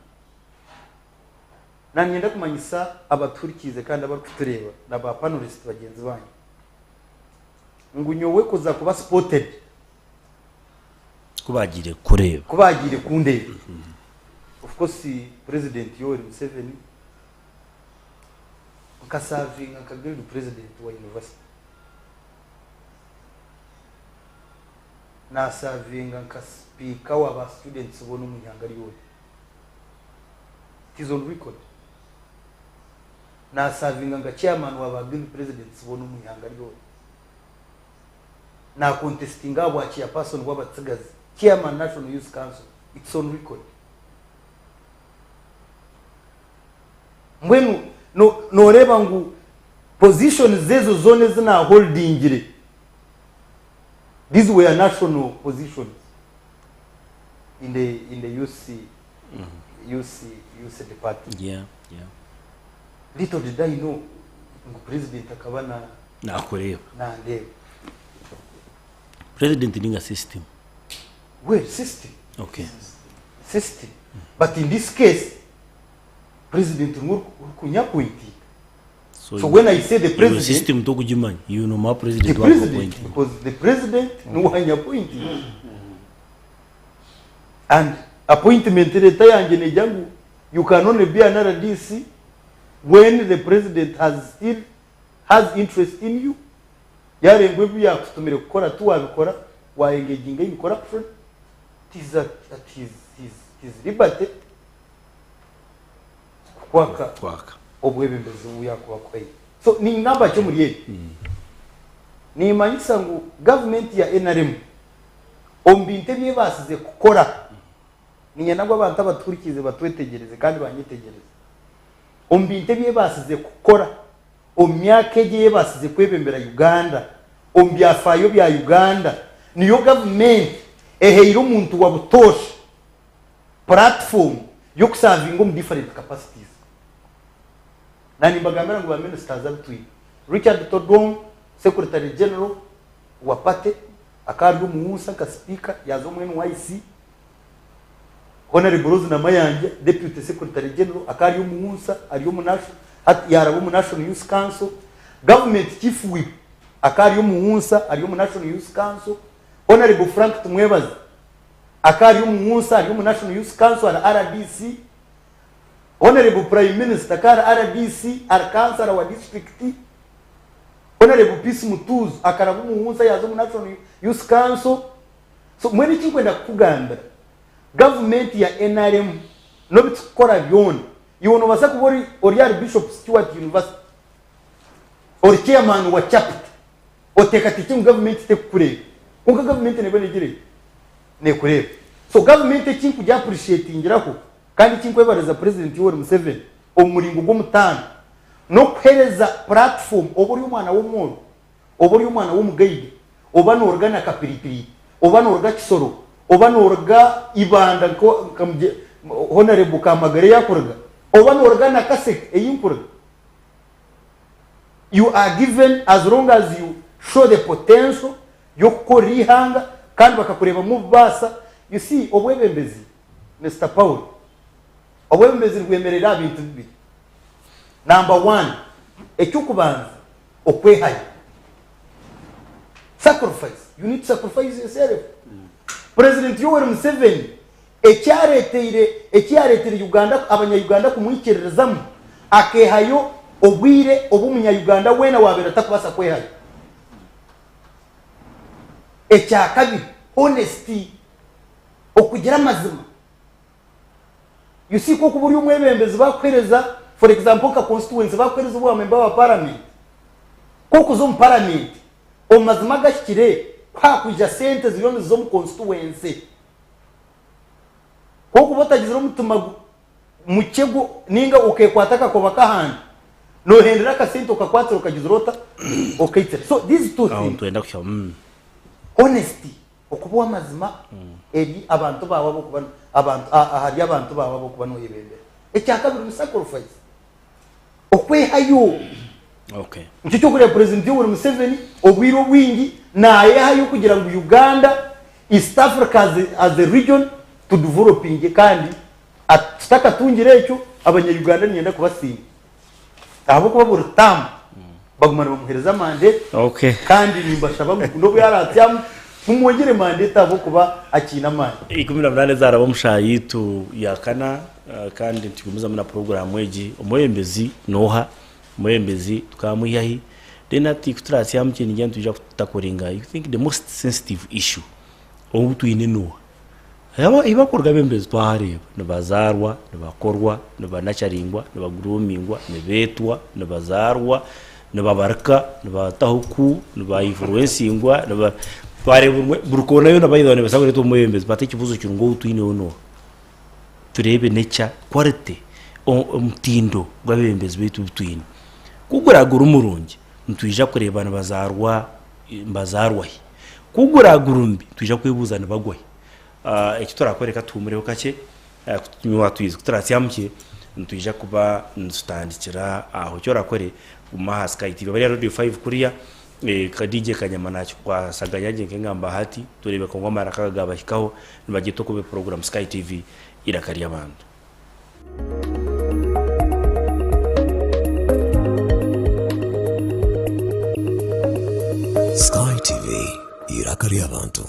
nanyenda kumanyisa abaturikize kandi abakutureba na ba panelist bagenzi banyu ngunyowe kuza kuba spotted kubagire kureba kubagire kundeba of course President Yoweri Museveni kasavinga kagirira president wa university na savinga ka speaker wa ba students bono munyanga riyo it is on record na savinga nga chairman wa ba presidents bono munyanga riyo na contesting abo achia person wa batsigazi chairman National Youth Council it's on record mwenu no reba ngu position zezo zone zina holding these were national positions in the UC department. Yeah. Little did I know ngu president akabana na kureba na ndeba president ninga system well system okay system but in this case president kunya pointi so when I say the president system to kujimanya you know my president was appointed because the president no hanya pointi and appointment leta yange ne jangu you can only be another DC when the president has interest in you yare ngwe ya kutumire gukora tu wabikora wa engaging in corruption it is his liberty kwaka obwebembezi uyako bakwei so ni namba cyo muri yeye ni manyisa ngo government ya NRM ombinte bye basize gukora ninya nabwo abantu abaturikize batwetegereze kandi banyitegereze ombinte bye basize gukora omyake ye basize kwebembera Uganda ombyafayo bya Uganda niyo government eheyiro umuntu wa butosha platform yo kusavinga mu different capacities nani mbagambira ngo ba ministers abitwi Richard Todong secretary general wa party akari umuhusa ka speaker yazo mwenu YC honorable Rose na Mayanja deputy secretary general akari umuhusa ari umunasho yarabo mu National Youth Council government chief whip akari umuhusa ari mu National Youth Council honorable Frank Tumwebazi akari umuhusa ari mu National Youth Council na RDC honorable prime minister akari RDC arkansara wa district honorable Peace Mutuz akarabu umuhusa yazo mu National Youth Council so mwene kinkwenda kuganda government ya NRM no bitkora byone yono basa kubori orial Bishop Stewart University or chairman wa chapter oteka teaching government te kure unga government ne bane gire ne kure so government kintu ja appreciate ngirako kandi kinkwebariza president Yoweri Museveni omuringo gomutana no kwereza platform oburi umwana w'umuntu oburi umwana w'umugaide obano organa kapiripiri obano orga kisoro obano orga ibanda ko kamje honorable kamagare yakurga obano organa kasek eyinkurga you are given as long as you show the potential yo korihanga kandi bakakureba mu basa you see obwebembezi Mr. Paul obwebembezi rwemerera bintu bibiri number 1 ekyukubanza okwehaye sacrifice you need to sacrifice yourself President Yoweri Museveni ekyaretere Uganda abanya-Uganda kumwikererezamo akehayo obwire obumunya-Uganda wena wabera takubasa kwehayo ekyakabiri honesty okugira amazima you see ko kuburi umwebembezi bakwereza for example ka constituency bakwereza ubu member wa parliament ko kuzo mu parliament omazima gashikire kwa kuja sente ziyone zo mu constituency kuko batagize umutuma mukego ninga ukekwataka ko bakahana no hendera kasinto ukakwatira ukagize urota ukayitse. So these two things honesty okuba amazima eri abantu bawe bo kubana abantu ahari abantu bawe bo kubana uyibendera ekyakabiri sacrifice okwehayo. Okay, nicyo kuri president y'u Museveni obwiro wingi naye hayo kugira ngo Uganda East Africa as a region to developing kandi ataka tungire ecyo abanya-Uganda nyenda kubasinga abo kuba burutamu bagumana bamuhereza mandate. Okay, kandi nimbashaba no byaratyamu mumwongere mandate abo kuba akina manje 18 zarabo mushayitu yakana kandi tigumiza muri program eji omwembezi noha omwembezi tukamuyahi then ati kutrasi amukini njya tujja kutakoringa. You think the most sensitive issue obutu ine noha ibakorwa bembezi twahareba nibazarwa nibakorwa nibanacharingwa nibagromingwa nibetwa nibazarwa nibabarka nibatahuku nibainfluencingwa twareba burukona yo nabayidone basagore to mwembezi bate kibuzo kirungo utwine ono turebe necha quality omtindo gwabembezi betu utwine kuguragura umurungi ntwija kurebana bazarwa kuguragura umbi twija kwebuzana bagwaye. Eki turakwereka tumureho kake kunywa twize kutrasyamke ntwija kuba nsutandikira aho cyo rakore umaha Sky TV bari radio 5 kuriya kadije kanyama nacyo kwasaganya nge ngamba hati turebe ko ngoma rakaga bashyikaho nibagito kube program Sky TV irakariya abantu. Sky TV irakariya abantu.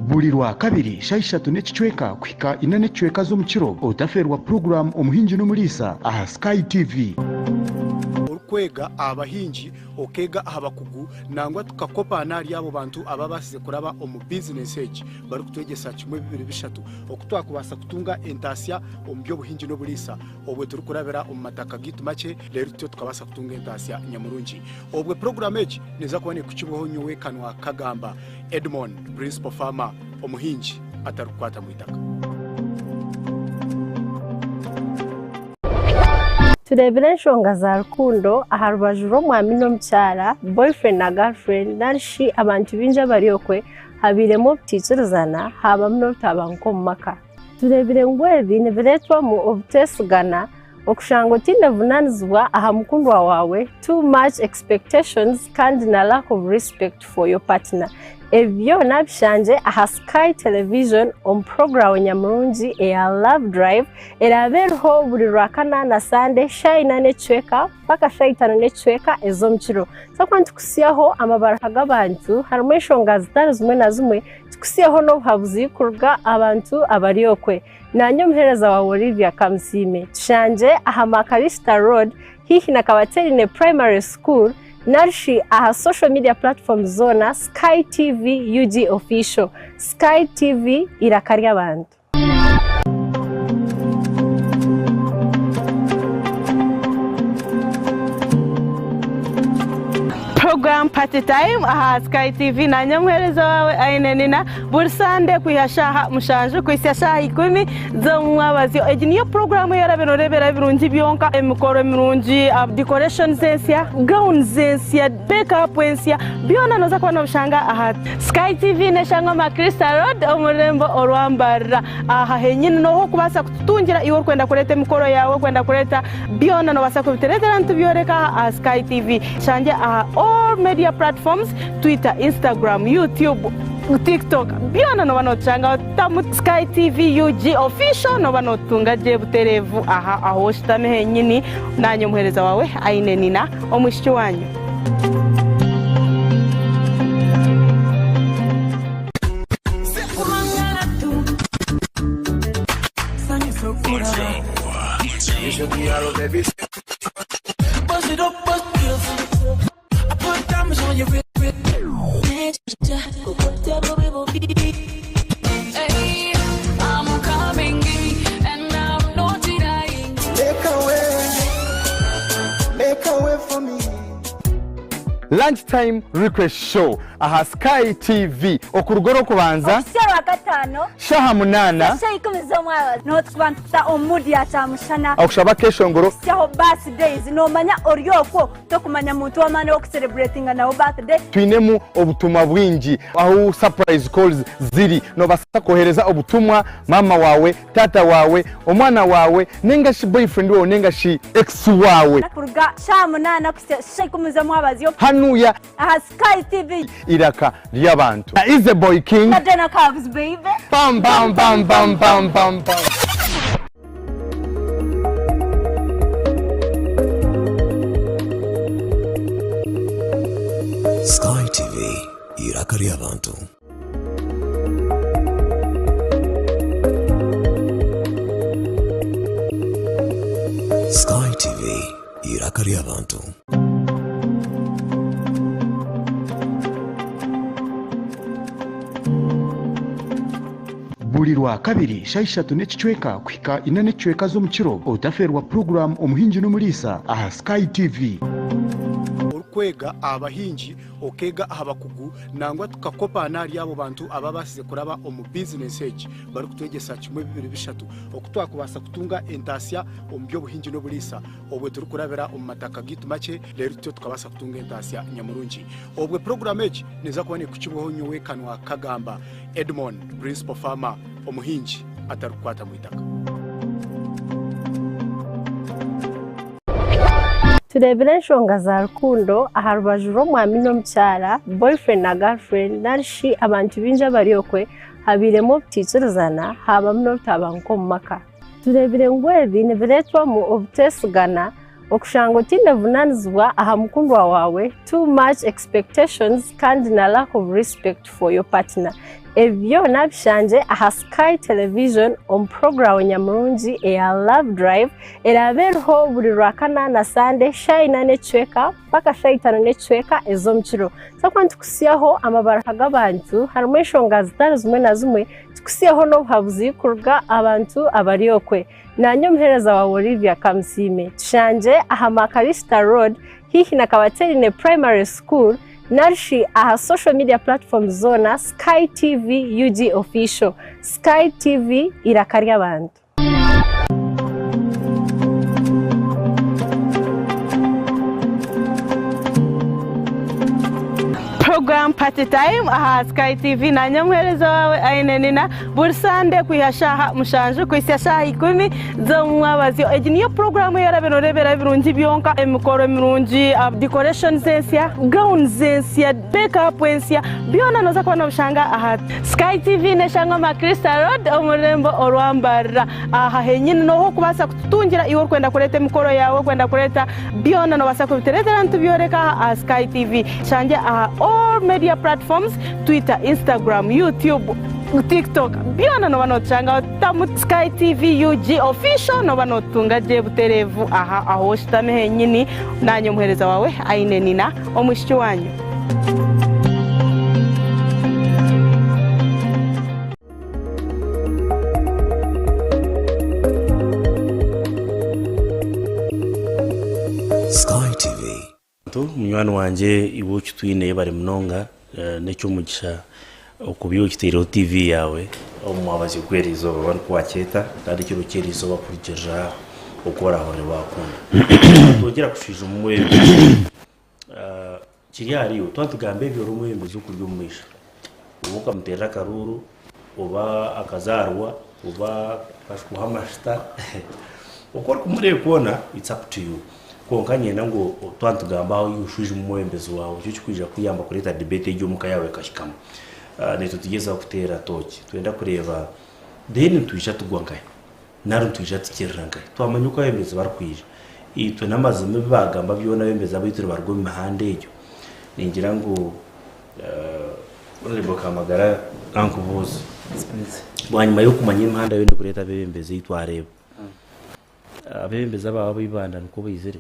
Bulirwa kabiri shaishatu nechichweka kwika ina nechichweka zo mukiro otaferwa program omuhinji no mulisa aha Sky TV. Kwega abahinji okega abakugu nangwa tukakopa nari abo bantu ababasize kuraba omu business age bari kutwegesa kimwe 2 okutwakubasa kutunga entasya ombyo buhinji no bulisa obwe turi kurabera omu mataka gitu make rero tyo tukabasa kutunga entasya nyamurungi obwe program age neza kubone kukiboho nywe kanwa kagamba Edmond principal farmer omuhinji atarukwata mu itaka. turebere nshonga za rukundo aharubaju romwami n'omukyara boyfriend na girlfriend narishi abantu binja bariyokwe habiremo butikirizana habamu n'obutabanguka mu maka. turebere ngu ebi nibiretwamu obutesigana okushanga otindavunanizibwa aha mukundwa wawe, too much expectations kandi na lack of respect for your partner. Ebyo nabishanje aha Sky Television on program nyamurungi eya Love Drive eraberho buri rwakana na Sunday shayina necweka paka shayitano necweka ezo mukiro. So kwantu kusiyaho amabaraka g'abantu harimo eshonga zitari zimwe na zimwe tukusiyaho no buhabuzi kurga abantu abariyokwe. Nanyo mhereza wa Olivia Kamsime tushanje aha Makarista Road hihi na Kabaterine Primary School narishi aha social media platform zona Sky TV UG official. Sky TV irakari abantu. Program Party Time aha Sky TV na nyamwerezo wawe aine nina bursande kuyashaha mushanju kwisashaha 10 zo mwabazio niyo program yara benorebera birungi byonka emikoro mirungi decoration zensia gown zensia makeup zensia byona noza kubona bushanga aha Sky TV neshanga ma Crystal Road omurembo orwambara aha henyine no kubasa kutungira iwo kwenda kureta emikoro yawe kwenda kureta byona no basa kubitereza ntu byoreka aha Sky TV shanje aha all media platforms Twitter, Instagram, YouTube, TikTok. Biona no banochanga tamu Sky TV UG official no banotunga je buterevu aha aho shitame nyini nanyo muhereza wawe aine nina omwishiki wanyu. Lunchtime request show aha Sky TV okurugoro kubanza Shara gatano shaha munana shayi kumizo mwawa no twanta omudi atamushana akushaba kesho ngoro shaho birthdays no manya oryoko to kumanya muntu wamane ok celebrating na birthday twinemu obutumwa bwingi aho surprise calls ziri no basa kohereza obutumwa mama wawe tata wawe omwana wawe nenga shi boyfriend wawe nenga shi ex wawe nakuruga shaha munana shayi kumizo mwabaziyo hanuya aha Sky TV iraka lyabantu is the boy king Madonna Cubs baby bam bam bam bam bam bam bam Sky TV iraka lyabantu. Sky TV iraka lyabantu. buri rwa kabiri shayi 3 n'ekicweka kwika 4 n'ekicweka z'omukiro otaferwa program omuhingi n'omulisa aha Sky TV. Kwega abahingi okega abakugu nangwa tukakopa nari abo bantu ababasize kuraba omu business age bari kutwegesa kimwe 2-3 okutwa kubasa kutunga entasya ombyo buhingi no bulisa obwe turi kurabera omu mataka gitu make lero tyo tukabasa kutunga entasya nyamurungi obwe program age neza kubone kukibuho nyowe kanwa kagamba Edmond principal farmer omuhingi atarukwata mu itaka. turebere enshonga za rukundo aha rubaju rw'omwami n'omukyara boyfriend na girlfriend narishi abantu bingi abaryokwe habiremu obutikirizana habamu n'obutabanguka omu maka turebere ngu ebi nibireetwamu obuteesigana okushanga otindevunanizibwa aha mukundwa wawe too much expectations kandi na lack of respect for your partner ebyo nabishanje aha Sky Television omu program nyamurungi eya Love Drive erabereho buri rwakana na Sunday shayi 4 n'ekicweka paka shayi 5 n'ekicweka ez'omukiro sakwa ntukusiyaho amabaraka g'abantu harimu enshonga zitari zimwe na zimwe tukusiyaho n'obuhabuzi kuruga abantu abaryokwe nanyo muhereza wa Olivia Kamusime tushanje aha Makarista Road hihi na Kabaterine Primary School narishi aha social media platforms zona Sky TV UG official Sky TV irakarya abantu. Program Party Time aha Sky TV na nyamwerezo wawe aine nina bursande kuyashaha mushanju kwisashaha 10 zo mwabazio niyo program yara benorebera birungi byonka emikoro mirungi decoration zensia gown zensia makeup zensia byona noza kubona bushanga aha Sky TV neshanga ma Crystal Road omurembo orwambara aha henyine no kubasa kutungira iwo kwenda kureta emikoro yawe kwenda kureta byona no basa kubitereza ntu byoreka aha Sky TV shanje aha all media platforms Twitter, Instagram, YouTube, TikTok. Biona no banochanga tamu Sky TV UG official no banotunga je buterevu aha aho shitame nyini nanyo muhereza wawe aine nina omwishiki wanyu. Sky TV munywani wanje iwo kitwine bari munonga necyo mugisha okubiyo kitero TV yawe omwabazi kwerizo bari kwaketa kandi kiro kerizo bakurikira ukora hore bakunda tugera kushije umwe kiri hariyo twatugambe byo rumwe mbizo kuryo mwisha ubuka mutera karuru uba akazarwa uba kashkuha mashita ukora kumure kubona it's up to you konkanye nango twantugamba aho yushuje umwembezo wawe cyo kwija kuyamba kureta debate y'umuka yawe kashikamo neto tugeza kutera toki twenda kureba deni twisha tugwangaye naro twisha tikiranga twamanyuka yembeza barkwije itwe namazime bagamba byona bembeza abitire barwo imihande ejo ningira ngo urebo kamagara ankubuza bwanyuma yo kumanya imihanda yo kureta Abeebembezi itwareba Abeebembezi baba bibanda nuko bizire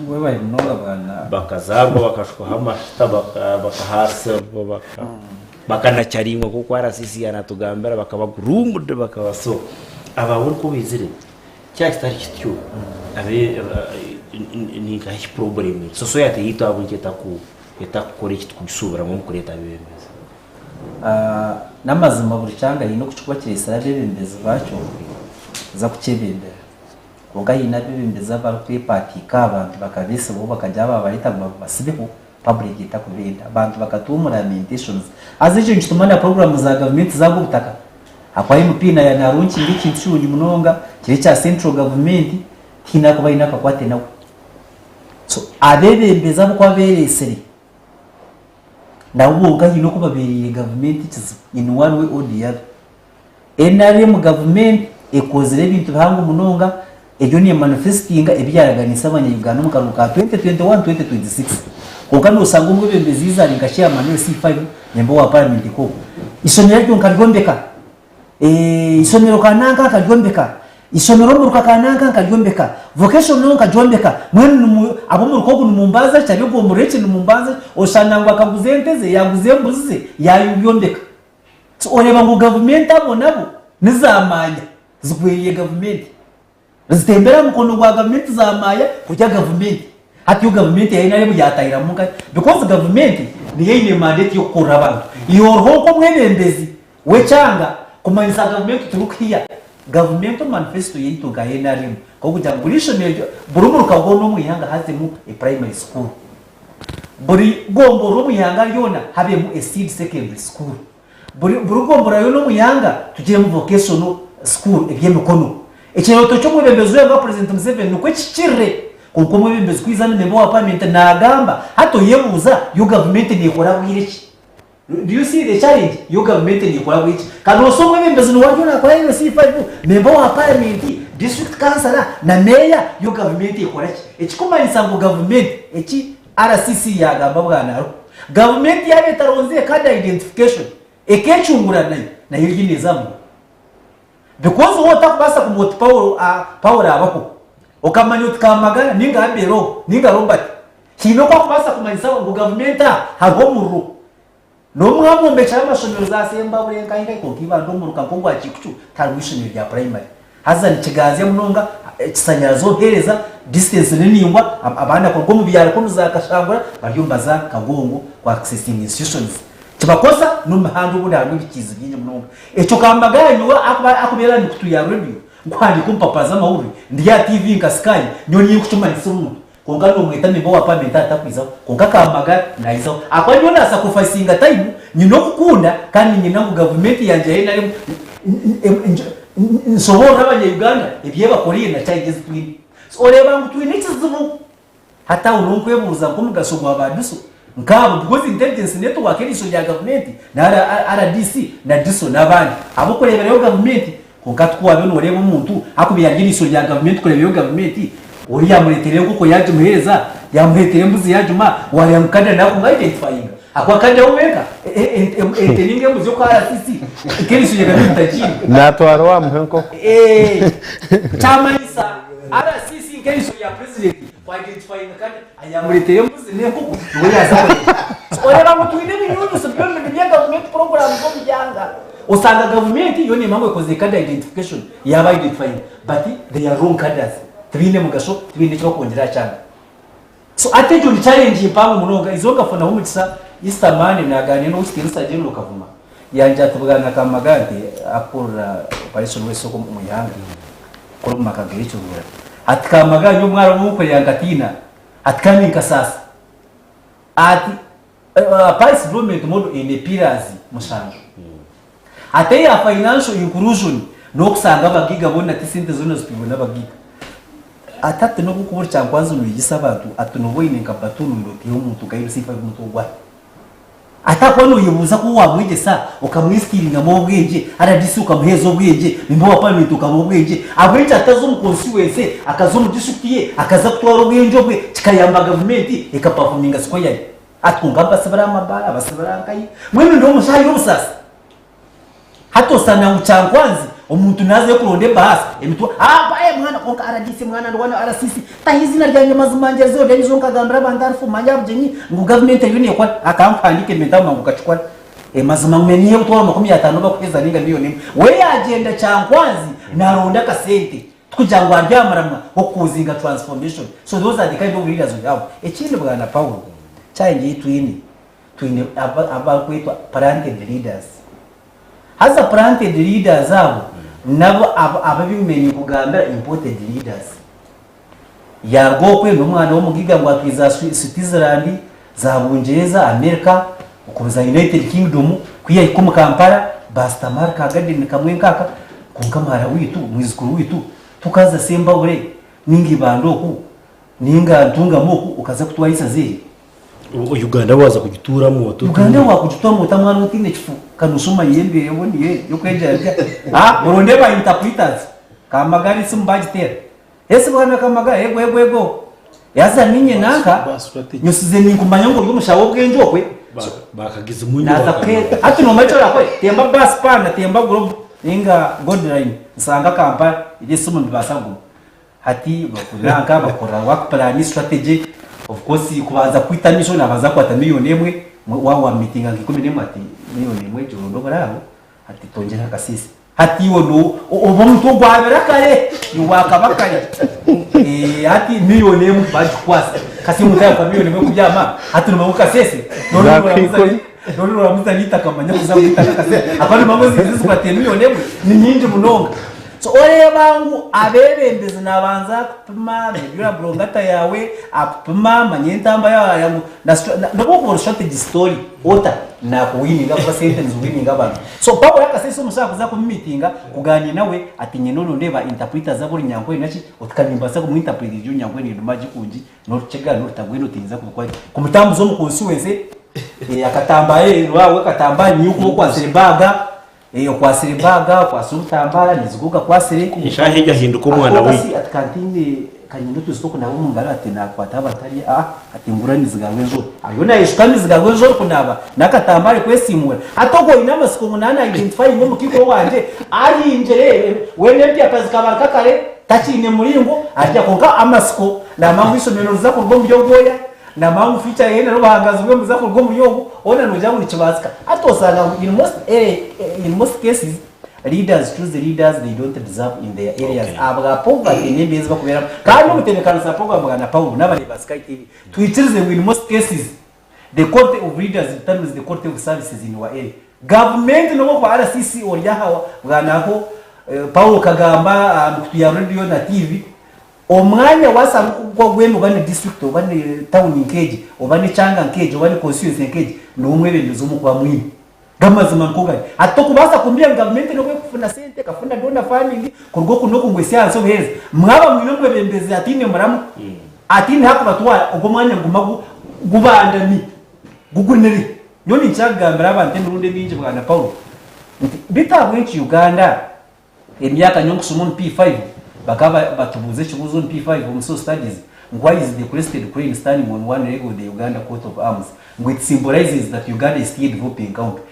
wewe mnoga bana bakazarwa bakashwa hama bakahasa bakanacharimwa kuko arasisi yanatugambira bakabagurumude bakabaso Abaho uko bizire cyakitari kityo ni gahi problem society yito abungeta ku etakukora iki kubisubira mu kureta Abeebembezi namazima buri cyanga yino kuchukwa kiresara Abeebembezi bacho za kuchebembera konga yina Abeebembezi abakwe party abantu bakabise bo bakajya babarita basibeho public itakubenda abantu bakatumura lamentations azije nchitumana program za government za gutaka akwa impina ya narunchi ngiki nshunyi munonga kire cha central government hina kuba ina kakwate nawo so Abeebembezi abakwa bereseri nawo ga yino kuba beriye government in one way or the other NRM government ekozere bintu hangu munonga ejo ni manifesting ebyaraganisa abanyayuganda mu karuka 2021-2026 kokano usanga Abeebembezi izari ngashya Manuel C5 nembo wa parliament ko isomero ryo nkaryombeka isomero kananga karyombeka isomero mu kananga karyombeka vocation no karyombeka mwene abo mu rukogo numumbaza cyari go mureke numumbaza osana ngo akaguzenteze yaguze mbuzize yayuyombeka so oreba ngo government abo nabo nizamanya zikwiye government zitembera mukono gwa government zamaya kujya government ati government yayina mu yatayira muka because government ni yine mandate yo kuraba iyo roko Abeebembezi we cyanga kumanyisa government turukiya government manifesto yito gahena rimwe ko kujya gurisha nejo burumuru kagono mu yanga hazemu a primary school buri gombo ro mu yanga yona habemu a seed secondary school buri gombo yo no mu yanga tugiye mu vocational school ebyemukono ekiroto cyo Abeebembezi ya president Museveni nuko kikire kuko Abeebembezi kwizana nembo wa parliament nagamba hato yebuza yo government ni ikora bwiriki. Do you see the challenge yo government ni ikora bwiriki kandi osomwe Abeebembezi no wajuna kwa hiyo C5 nembo wa parliament district councilor na mayor yo government ikora ki ekikumanyisa ngo government eki RCC yagamba bwana government yabe taronze kada identification ekechungura nayo yinezamu because what akubasa kumoti power abako okamanya utkamagana ninga ambero ninga Robert kino kwa kubasa kumanyisa ngo government hago muru no mwamombe chama shomero za semba burenga inga ko kibando mu rukanko gwa kikucu tarwishimye bya primary hazani kigaze munonga kisanyazo hereza distance ninimbwa abana ko mu byaro ko zakashangura baryumbaza kagongo kwa accessing institutions kibakosa n'umuhanda ubunarwe bikizi byinye munonga eco kambaganyo akubera ni kutuya radio nkwandi kumpapaza amahuri ndiya TV nkasikanye nyoni y'ikutumanisa umuntu konga no mwita nimbo wa parliament atakwiza konga kamaga naiza akwanyo na sacrificing time nyino kukunda kandi nyina ngo government yanje yena nsobora abanyayuganda ebye bakoriye na cyangeze twini oreba ngo twini kizibu hata unonkwebuza ngo mugasomwa abaduso nkabo because intelligence network eriso ya government na RDC na diso nabandi abo kurebera yo government konka twabe no reba umuntu akubiya ngiriso ya government kurebera yo government uri yamuretere kuko yaje muhereza yamuretere mbuzi yajuma wari amukanda nako ngaidentifying akwa kanda umeka enteninge muzo kwa RCC keriso ya government tajini natwaro wa mhenko chamanisa RCC keriso ya president kwa identifying kanda ayamuretere mbuzi ne kuko uri yazawe oreba mutuine binyuno supplement ya government program ko bijanga usanga government yo ni mamwe koze kada identification yaba identifying but they are wrong cadres twine mugasho twine cyo kongera cyane so atejo ni challenge impango munonga izoga fona humutsa istamani nagane no ustinsa jeno kavuma yanja tubugana kamagante akura operation wesoko muyanga kuri makagere cyubura atkamaganye umwara muko yangatina atkani kasasa ati price development model in pillars musanjo ate ya financial inclusion no kusanga abagiga bona tisinte zone zipibona abagiga atatu no gukubura cyangwanzo nuyisa abantu atunoboyine nkabatuno ndoki umuntu kayisifa umuntu gwa atakono yibuza ko wamwigesa ukamwistiringa mu bwenge aradisi ukamuheza ubwenge nimbo wapamita ukamubwenge abwenge atazo mu constituency akazo mu district akaza kutwara ubwenge bwe kikayamba government ikaperforminga siko yayi atkunga basabara amabara abasabara nkayi mwene ndo mushayi ubusasa hato sana uchangwanzi umuntu naze kuronde basi emitu bae mwana konka aradisi mwana ndwana arasisi tahizina ryanje mazimanje zo denzo nkagambira bandarfu manja bjenyi ngo government yone kwa akampandike mentama ngukachukwa mazima mmeniye utwara 50 bakweza ninga miliyoni we agenda chankwanzi naronda kasente tukujangwa ryamaramwa okuzinga transformation so those are the kind of leaders we have ekindi bwana Paul change twine abakwetwa planted leaders haza planted leaders abo nabo ababimenye kugambira imported leaders yargo kwe n'umwana wo mugiga ngo atwiza Switzerland za Bungereza America ukuza United Kingdom kwiye ku Kampala basta marka garden kamwe nkaka kunkamara witu mwizikuru witu tukaza semba ure ningi bandoku ninga ntunga moku ukaza kutwaisa ziri Uganda waza kugituramo Uganda wakugituramo tamwana utine chifu kanusuma yembe yoboni yo kwenja muronde ba interpreters kamagari simbagitera ese bwana kamagari ego yaza ninye nanka nyusize ninkumanya ngo y'umushawo bwenjo kwe bakagize munyo naza pe ati no machora kwe temba bus pana temba group ninga godline nsanga kampa ide sumu bibasagu hati bakuranka bakora work plan strategy of course kubanza kwitanisho nabaza kwata miliyoni emwe wa meeting ngikumi ati miliyoni emwe jondo barabo ati tongera kasisi hati wono omuntu gwabera kare yuwakabakare ati miliyoni emwe bajikwasa kasi mutaya kwa miliyoni emwe kubyama hati no kasese nolo ramuza nita kamanya kuzabita kasese akani mamozi zisipate miliyoni emwe ni nyinji munonga so ore bangu Abeebembezi nabanza kupima regular blongata yawe apima manyentamba yangu ndoko strategy story ota na kuwininga kwa sentence wininga abantu so babo yakasese umushaka kuza ku meeting kuganye nawe atinye nono ndeba interpreter zabo nyankwe nachi utkanimbasa ku interpreter y'u nyankwe ni dumaji kunji no chega no tagweno tinza ku mutambu zo mu constituency akatambaye wawe katambani yuko kwa Seribaga kwa Seribaga kwa Sultambara niziguka kwa Sere ishahija hinduko mwana we atkantine kanyinutu stoko na umungara ati na kwataba atari atingura nizigabwe zo ayona ishukani zigabwe zo kunaba nakatambare kwesimura atoko inama siko munana identify mu mukiko wanje ari injere wene pya pazikabaraka kare tachine muringo ajya konka amasiko na mamwiso menoza kurwo myogoya na mamu feature yene rubangaza bwe muza kurwo muyogo ona no jamu chibasika atosanga in most cases leaders choose the leaders they don't deserve in their areas abga poverty nebezi bakubera kandi umutemekano sa program na Paul nabane ba Sky TV twitirize in most cases the quality of leaders determines the quality of services in our area government no kwa RCC oryahawa bwanako Paul Kagamba ya radio na TV omwanya wasa kwa gwenu bane district obane town nkeje obane changa nkeje obane constituency nkeje no umwe benduzo mu kwa mwini gamazima nkoga atokubasa kumbia government no kufuna sente kafuna donor funding kurgo kuno kungwesya so heza mwaba mwino Bembezi atine muramu atine hako batwa ogomwanya ngumagu gubanda ni guguneri nyoni nchagambira abantu n'urundi binje bwana Paul bitabwenchi Uganda emyaka nyongo sumun P5 bakaba batubuze kibuzo P5 umuso studies why is the crested crane standing on one leg of the Uganda coat of arms which symbolizes that Uganda is still developing country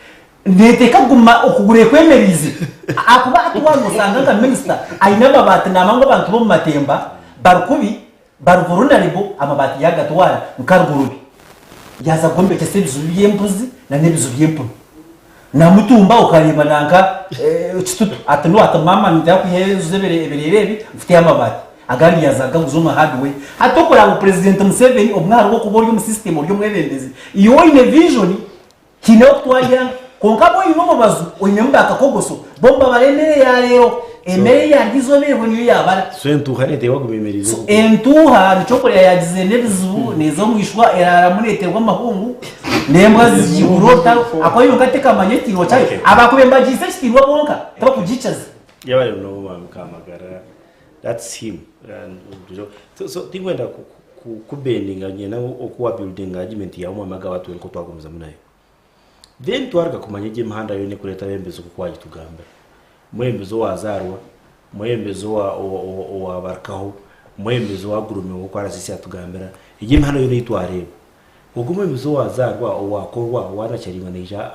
neteka guma okugure kwemerize akuba atwano sanga minister ainaba batina mango bantu bo matemba barukubi baruvuruna ribo amabati yaga twara nkarugurubi yaza gombe kesebizu byembuzi na nebizu byempu na mutumba ukariba nanga chitutu atano atamama ndakuyezu zebererebi mfite amabati agandi yazaga uzoma hardware atokora mu president Museveni omwaro wo kuboryo mu system oryo mwebembezi iyo ine vision kino twajya konka boy no mubazu onyamba akakogoso bomba baremere ya lero emere yangizo bebo niyo yabara so entuha ne tewa kumemerizo entuha nicokora yagize nebizu nezo mwishwa erara muneterwa amahungu nembwa zigurota akoyo ngateka manyetiro cyayo abakubembagise kitirwa bonka taba kugicaza yabare no bamukamagara that's him so tingwenda ku bending nyena okuwa building argument ya umamaga watu nko twakomeza munayo then twarga kumanyege imihanda yo ne kureta bembezo kukwaje tugamba mwembezo wazarwa mwembezo wa barkaho mwembezo wa gurume ngo kwara sisi atugambira igi imihanda yo nitwareba ubwo mwembezo wazarwa wakorwa wanacyarima neja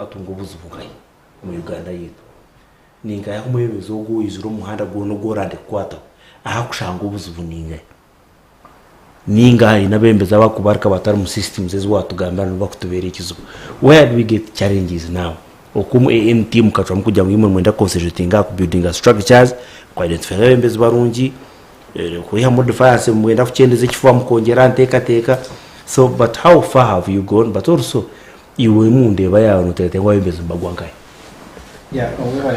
atungo buzubugaye mu Uganda yetu ninga ya mwembezo go izuro muhanda go no gorande kwata aha kushanga ubuzubu ninga inabembeza bakubarka batari mu systems ezo watugambira no bakutubera ikizo where do we get challenges now okumu team katwa mukujya mu mwenda concentrating ku building structures kwa identify bembezi barungi kuya modifiers mwenda kuchendeze kifuwa mukongera nteka so but how far have you gone but also iwe munde bayawo nutete ngwa bembezi mbagwangaye owe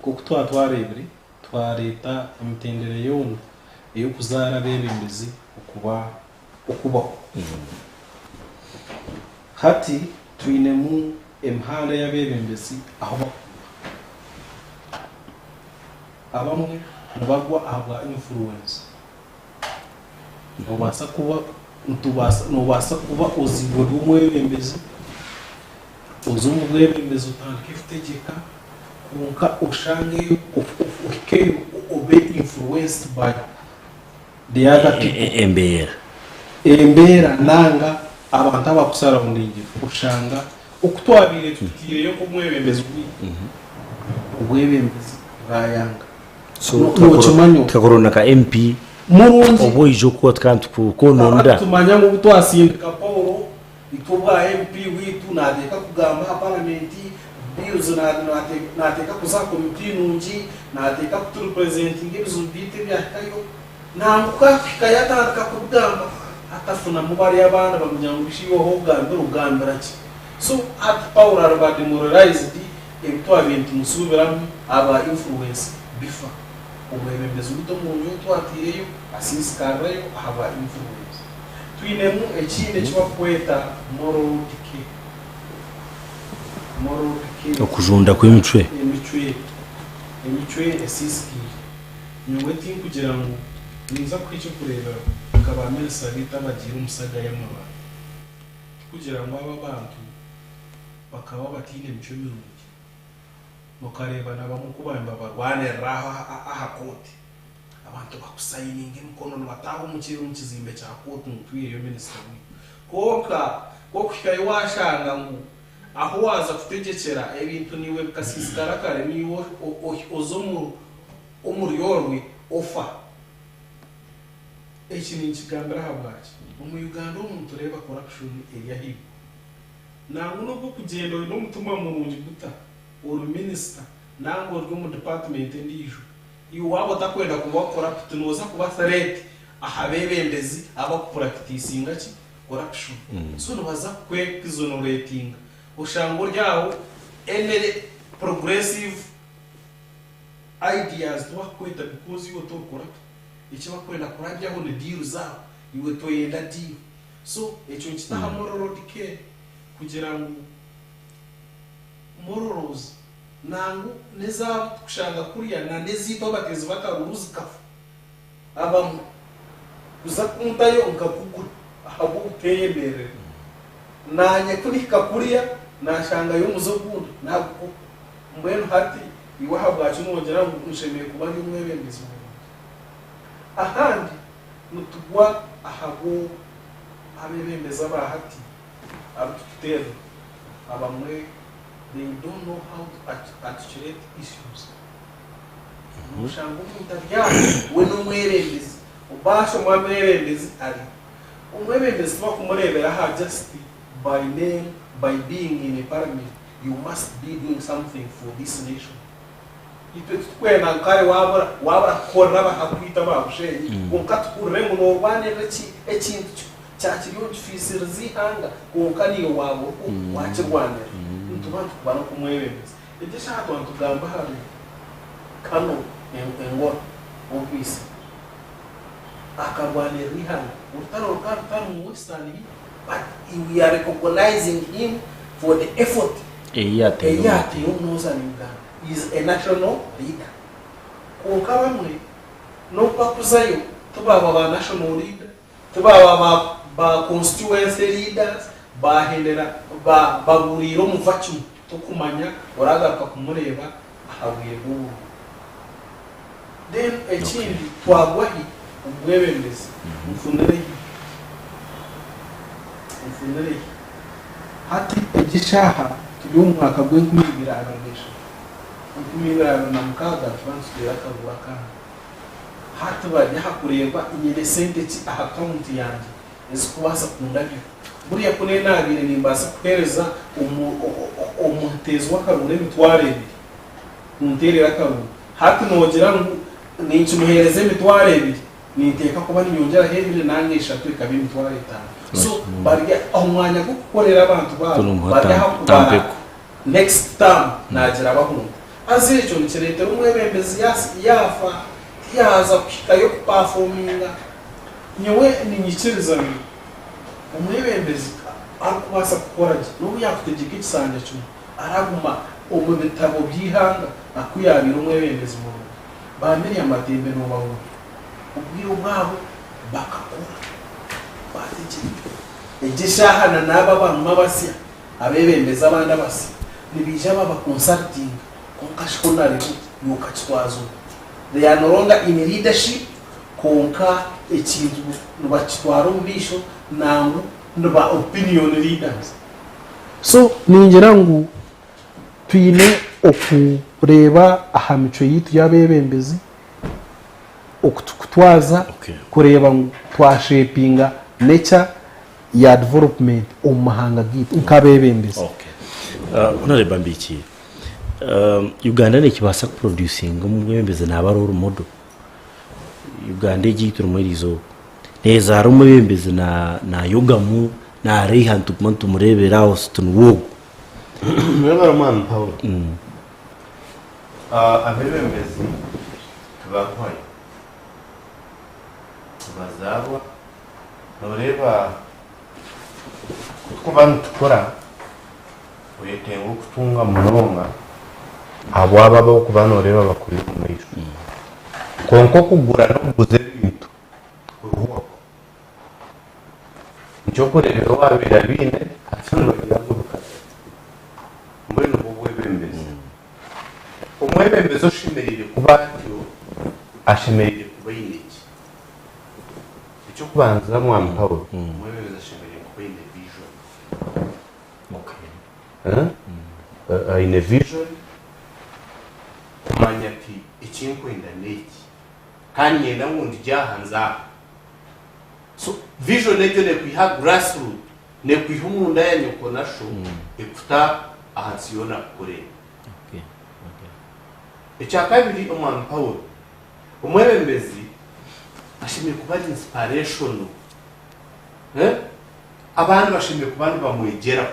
kuko twarebere twareta imitendere yone iyo kuzara bebembezi okubaho hati twinemu emhanda y'abebembezi aho abamwe nubagwa ahabwa influence nubasa kuba uzibwo rw'umwebembezi uzumubwebembezi utandika ifutegeka kunka ushange uke ube influenced by the other people embera nanga abantu abakusara mundingi ushanga ukutwabire tutire yo kumwebembezi ubwebembezi bayanga so tukakorona ka MP murungi oboijo ko tkantu ko nonda tumanya mu butwasindika Paulo ituba MP witu nadeka kugamba parliament bills nateka kuza committee nungi nateka kutu representing ibizubite byakayo nanguka fikayatandika kugamba atafuna mubari y'abana bamunyangurishiweho ugambira ki so at Paulo araba demoralized ebitwa bintu musubiramu aba influence bifa umwebembezi uto munyo twatireyo asisikarreyo aba influence twinemu ekinde kibakweta moral decay okujunda kw'emichwe esiski nywe tinkugira ngo niza kwico kureba akaba minisita bita bagira umusaga y'amaba kugira ngo aba bantu bakaba batine mico mirungi mukareba nabamukubamba barwaniraho ahakote abantu bakusayininga imikono bataho umukiri mu kizimbe cya kote mutwiye yo minisita koka kwikaye washanga ngo aho waza kutegekera ebintu niwe kasisikarakare niwo ozomu umuryorwe ofa eki ni ikigambira habwaki mu Uganda umuntu ureba corruption yahiwe nangu no kugenda no mutuma murungi guta uru minister nango rwo mu department ndijo iwabo takwenda kuba corrupt noza kuba threat ahabebembezi aba practicing aki corruption so no baza kwe exonerating ushango ryawo enere progressive ideas twakweta because you to corrupt ichi bakwenda kurajyaho ne deal zabo iwe toyenda deal so echo nkitaha moral decay kugira ngo morals nangu neza kushanga kuriya na nezito batezi bataruzikafu abamu uza kuntayo nkakugura ahabo uteye mbere nanye kurika kuriya nashanga yo muzogunda nabwo mbwenu hati iwaha bwacu nongera nshemeye kuba ndi mwebembezi ahandi nutugwa ahabo abebembeza bahati abututero abamwe they don't know how to articulate issues mushango mutabyana we no mwebembezi ubasho mwebembezi ari umwebembezi bakumurebera ha just by name by being in a parliament you must be doing something for this nation itwe twena kare wabara korra bahakwita babushenyi unkatukure ngo norwanira ekintu cyakiriyo gifisira zihanga ukaniyo wabo wakirwanira ntubantu kubana kumwebemeza igishaka abantu gamba hari kano engora obisi akarwanira ihanga utaro mu western but we are recognizing him for the effort eyate yonoza ninga is a national leader kuka bamwe no bakuzayo tubaba ba national leader tubaba ba constituency leaders bahendera baguriro muvacu tukumanya uragaruka kumureba ahabuye gubu then ekindi twagwahi ubwebembezi mfunere hati egishaha turi umwaka gw'inkumibiranisha na mukaga transfer akabaka hati bajya hakureba inyene sente ki account yanjye ezikubasa kundabyo buriya kune nabire nimbasa kuhereza umutezo w'akarure mitware munterera kabu hati nogera ninci muhereze mitware ibiri niteka kuba ninyongera hejuru nange ishatu ikaba mitware 5 so barya umwanya go gukorera abantu babo barya hakubara next time nagira abahungu azico nicerete umwebembezi yafa yaza kwikayo performinga nyewe ninyikiriza umwebembezi akubasa gukoraje n'ubu yakutegeka ikisanje cyo araguma mu bitabo byihanga akuyabira umwebembezi mu bamiri amatembe no bawo ubwiro bwabo bakakora batije igishahana naba bamwe basya abebembeza abandi basi nibija baba consulting konkashonari yukachwazo they are no longer in leadership konka ekintu nubachitwaro mbisho nangu nuba opinion leaders so ningira ngo tuyine okureba ahamico yitu yabebembezi okutwaza kureba ngo twashapinga nature ya development omahanga gitu nkabebembezi unareba mbiki Uganda ne kibasa producing umwebembezi nabaroro modo Uganda gitu rumurizo neza rumwebembezi na yogamu na rehantu kumantu murebera ostunwo Mwana man Paulo abebembezi tubakwaye bazarwa noreba kubantu tukora uyetengo kutunga munonga ababa bo kubanoreba bakuri mumisho konko kugura no kuguze ibintu uruho njoko rero wabira bine atano yaguruka muri no bwebembezi umwebembezi oshimerire kubatyo ashimerire kubayiniki icyo kubanza mwami Paulo umwebembezi ashimerire kubayine vision in vision kumanya ati ikinkwenda neki kandi nyenda wundi jahanza so vision ejo ne kwiha grassroots ne kwiha umunda ya nyoko nasho ekuta ahansiona kure ekyakabiri omwana Paulo umwebembezi ashimye kuba inspiration abantu bashimye kuba bamwegera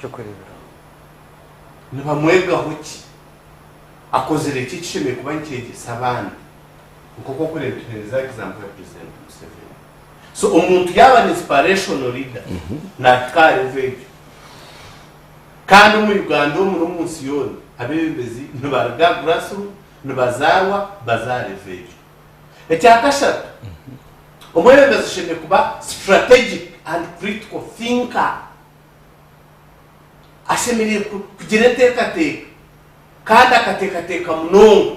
cyo kurebera nibamwega hoki akozere iki kishimye kuba nkegesa abandi ukoko kurebereza example ya president Museveni so umuntu yaba inspiration leader na kareve kandi mu Uganda mu munsi yone abebembezi nibaraga grassroots nibazawa bazareve ekyakashatu umwebembezi ashimye kuba strategic and critical thinker ashimye kugira tekateka kandi akatekateka munongo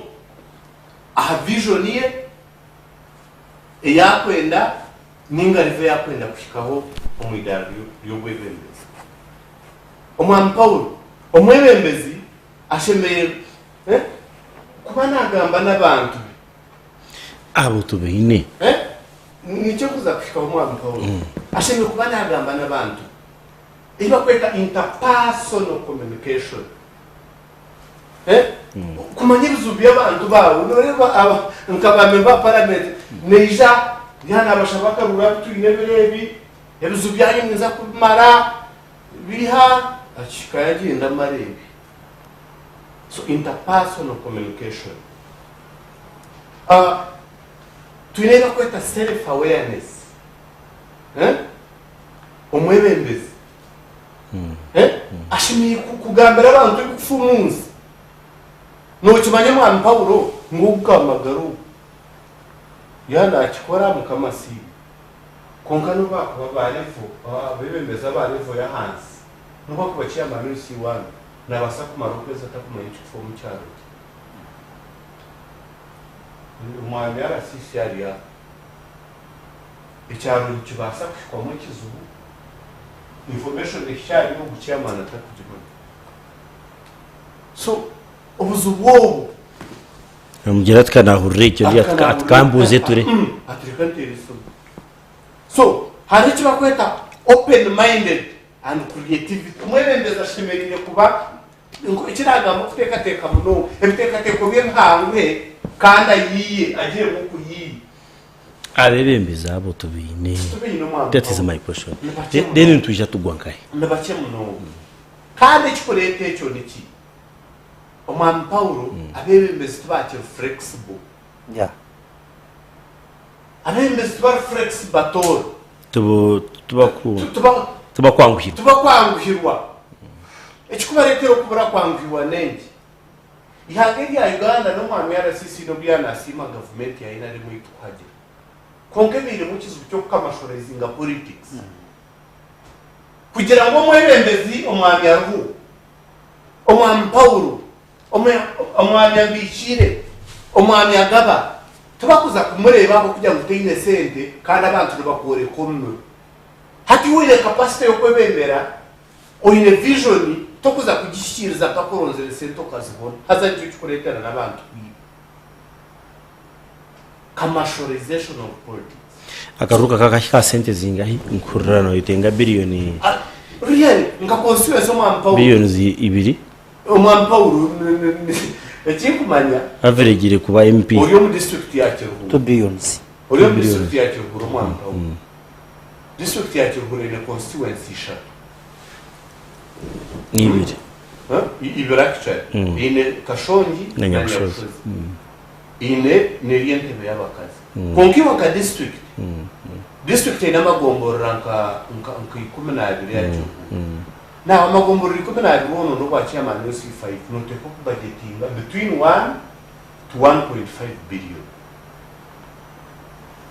aha vision ye eyakwenda ningarive yakwenda kushikaho umwidaro y'ubwebembezi omwana Paulo umwebembezi ashimye kuba nagamba n'abantu abo tubine nicyo kuza kushikaho omwana Paulo ashimye kuba nagamba n'abantu iba kweka interpersonal communication kumanya ibizubi y'abantu bawe noreba nkabamemba parliament neja yana abashaka rura tuyineberebi ibizubi yanyiza kumara biha achika yagenda marebi. So interpersonal communication tuneka kweta self awareness Omwebembezi ashimiye kugambira abantu kufumunzi no kimanye mwana Paulo ngukamagaro yana akikora mukamasi konka no bakwa balevo abebembeza balevo ya hansi no bakwa chairman si one na basakumara kweza takumanye kifo mucyaro umwami arasisi yariya icyaro kibasa kwa mu kizubu information ishari no gucyamana atakujima. So ubuzubo mugira tkanahurire cyo atkambuze ture atrikantiriso. So hari cyo bakweta open minded and creative. Umwebembeza shemerire kuba ikiraga mu kuteka muno ebiteka bye nkangwe kanda yiye agiye mu kuyiye Abeebembezi abo tubine. That is my question. Then tujja tugwankaye. Ndabache muno. Kandi kikolete ekyo niki. Omwami Paulo abeebembezi tubache flexible. Yeah. Abeebembezi tuba flexible atol. Tubakwanguhirwa. Tubakwanguhirwa. Ekikubaletera okubura kwanguhirwa nengi. Ihangeri ya Uganda n'omwami RCC no byana asima government ya ina rimwe itukaje. Konkebire mu kizu cyo kukamashoreza politics. Kugira ngo mwebembezi omwami aruhu. Omwami Paulo, omwami ambishire, omwami agaba. Tubakuza kumureba ko kujya guteyine sente kandi abantu bakore komwe. Hati wile capacity yo kwebembera oyine vision tokuza kugishikiriza pakoronzere sente okazibona. Haza cyo kuretana nabantu. Commercialization of politics. Akaruka kakashika sente zingahi nkururano yutenga billioni. Really nga constituency Omwami Paulo. Billioni 2. Omwami Paulo ekikumanya average ire kuba MP. Ori mu district ya Kiruhura. 2 billions. Ori mu district ya Kiruhura Omwami Paulo. District ya Kiruhura ine constituency shatu. Nibiri. Ibirakcha. Ine Kashongi na Nyabushozi. Ine neriyentebe y'abakazi. Konkiwa ka district. District ina magomboro ranka 12 yacu. Na amagomboro 12 wono no kwa chairman no C5 no teko budgeting between 1 to 1.5 billion.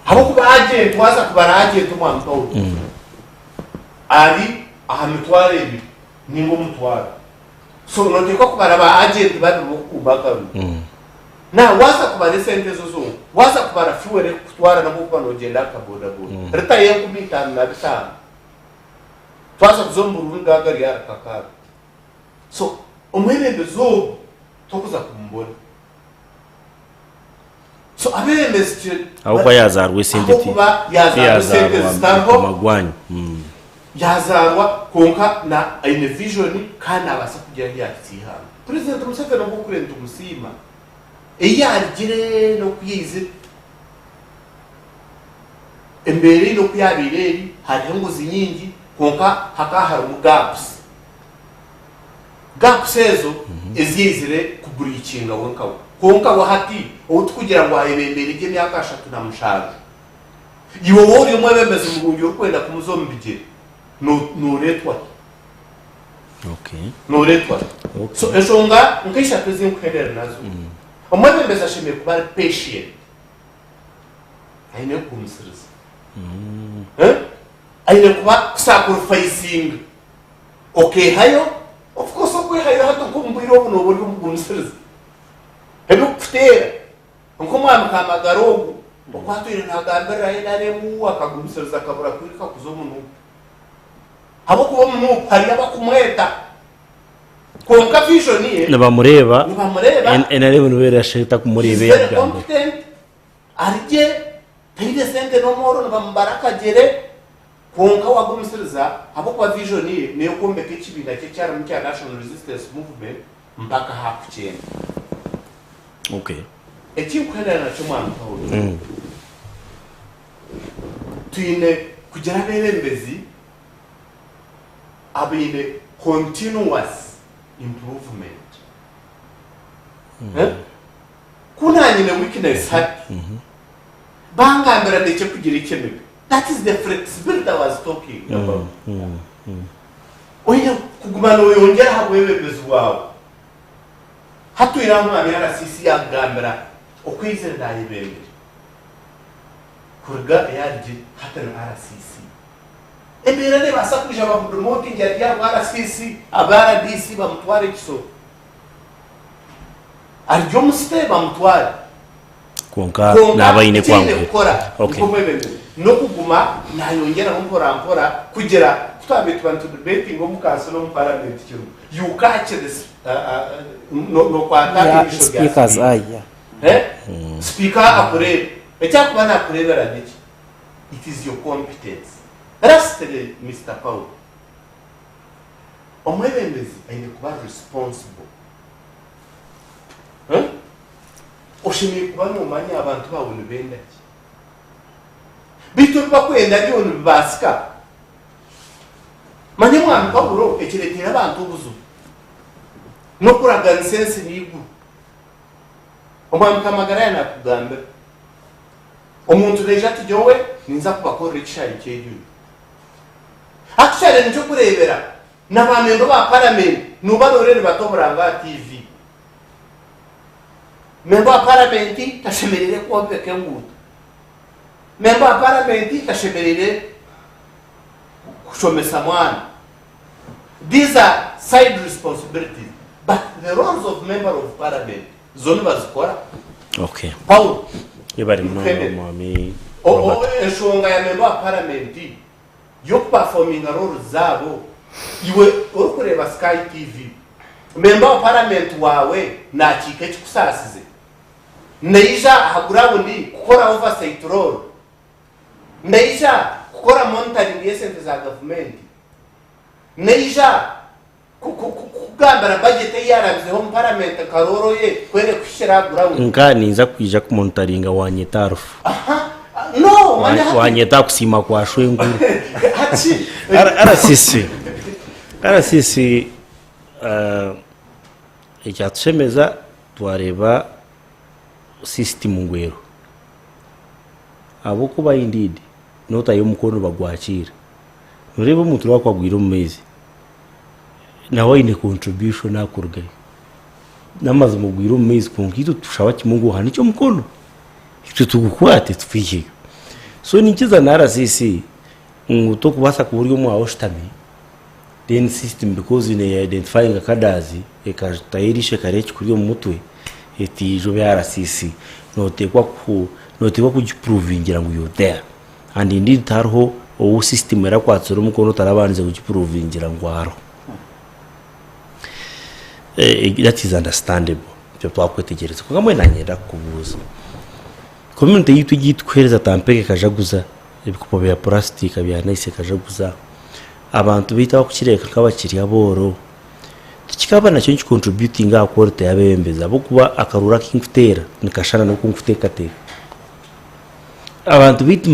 Habo kuba agent waza kubara agent Omwami Paulo. Ari ahamutware ibi ningo mutwara. So no teko kubara ba agent bari bokubaka. Na waza kubara sente zozo waza kubara fuere kutwara na mukwa no genda kaboda boda reta yengu mita na bisa twaza kuzomburu ngagari ya kakara. So omwebembezo tokuza kumbona. So abembezi aho kwa yazarwe sente ti yazarwa stambo magwanyu yazarwa konka na ine vision kana abasa kujya yakitiha. President Museveni no kurenta umusima eyarigire no kuyize embere no kuyabireri hariho ngozi nyingi konka hakahara mu gaps ezo ezizire kuburikinga wonkawo konka wahati utukugira ngo ayebembere ige myaka 3 na mushaje iwo wori umwebembeze murungi ukwenda kumuzombije no retwa. Okay. No retwa. Okay. So eshonga nkisha pezi nkwedera nazo. Omwebembezi ashimiye kuba patient. Aine kumusiriza. Aine kuba sacrificing. Okay hayo of course okay hayo hato kumbiro buno buri kumusiriza. Hebo kutera. Nkomwami kamagarogo okwatwire ntagambira yenaremu akagumusiriza kabura kwirika kuzomuntu. Habo kuba mu hari abakumweta. Konka vision niye nabamureba enarebe nubera sheta kumurebe yagamba arije tayide sente no moro nabambaraka jere konka wagumisiriza abo kwa vision niye ne kombe k'ikibinda cye cyara mu cya national resistance movement mpaka hakuchenda. Okay. Ekinkwenda nakyo mwana Paulo. Tuine kugira Abeebembezi abaine continuous improvement. Kuna nyine weakness happy. Bangambira ndetse kugira ikemebe. That is the flexibility I was talking about. Oya kugumana oyongera Abeebembezi wawe. Hatuira mwana RCC yagambira okwizera ndayibembere. Kurga yaje hatana RCC. Ebera ne basakuja ba promoting ya RCC abara DC bamutware kiso. Arjo muste bamutware. Konka nabaine kwangu. Okay. No kuguma nayongera mpora kugera twabitu bantu debating omukaso no parliament kiro. You catch this no kwata speakers aya. Speaker apure. Ekyakubana apurebera niki. It is your competence. Lastly, Mr. Paul. Omwebembezi aine kuba responsible. Oshimiye kuba nomanya abantu bawe nibenda ki. Bitu bakwenda byo nibasika. Manye mwana Paulo ekiretera abantu obuzu. No kuraga nsense nigu. Omwana kamagara yana kugamba. Omuntu reja tijowe ninza kubakora ekishari ky'ebyuma. Akishari nicyo kurebera n'abamembo ba parliament nubarore batoburanga TV. Membo wa parliament tashemerere kwombe kengutu. Membo wa parliament tashemerere kushomesa mwana. These are side responsibilities, but the roles of member of parliament zone bazikora. Okay. Paul Yebari mwami. Eshonga ya member wa parliament yo performing role zabo iwe okureba Sky TV. Member wa parliament wawe nakike kikusasize. Neija hagurabo ndi kukora oversight role. Neija kukora monitoring yesente za government. Neija kugambara budget yaranzeho mu parliament karoro ye kwere kushira gurabo. Nkani nza kwija ku monitoringa wanyetarufu. No, wanyeta kusima kwa shwengu. Hachi. RCC ekyatushemeza twareba system ngwero. Abo kuba indeed notayo mukono bagwakira. Nureba umuntu wakwagwira mu mezi. Nawe ine contribution akurgaye. Namaze mugwira mu mezi konkito tushawa kimungu hanicho mukono. Icyo tugukwate tufije. So nikiza na RCC nguto kubasa ku buryo mwa oshtami. Then system because in identifying akadazi ekatayirishe kareki kuri mu mutwe eti jo ya RCC notekwa ku kugiprovingira ngo you there. And indeed tarho o system era kwatsura umukono tarabanze kugiprovingira ngo haro. That is understandable. Cyo twakwetegereza kuko mwe nanyera kubuza. Community yitu gitwereza tampeke kajaguza ibikupo bya plastic bya nice kajaguza abantu bita bakukireka kabakiri aboro kikaba nacyo contributing akorte Abeebembezi abo kuba akarura kingutera nikashana no kunguteka te abantu bita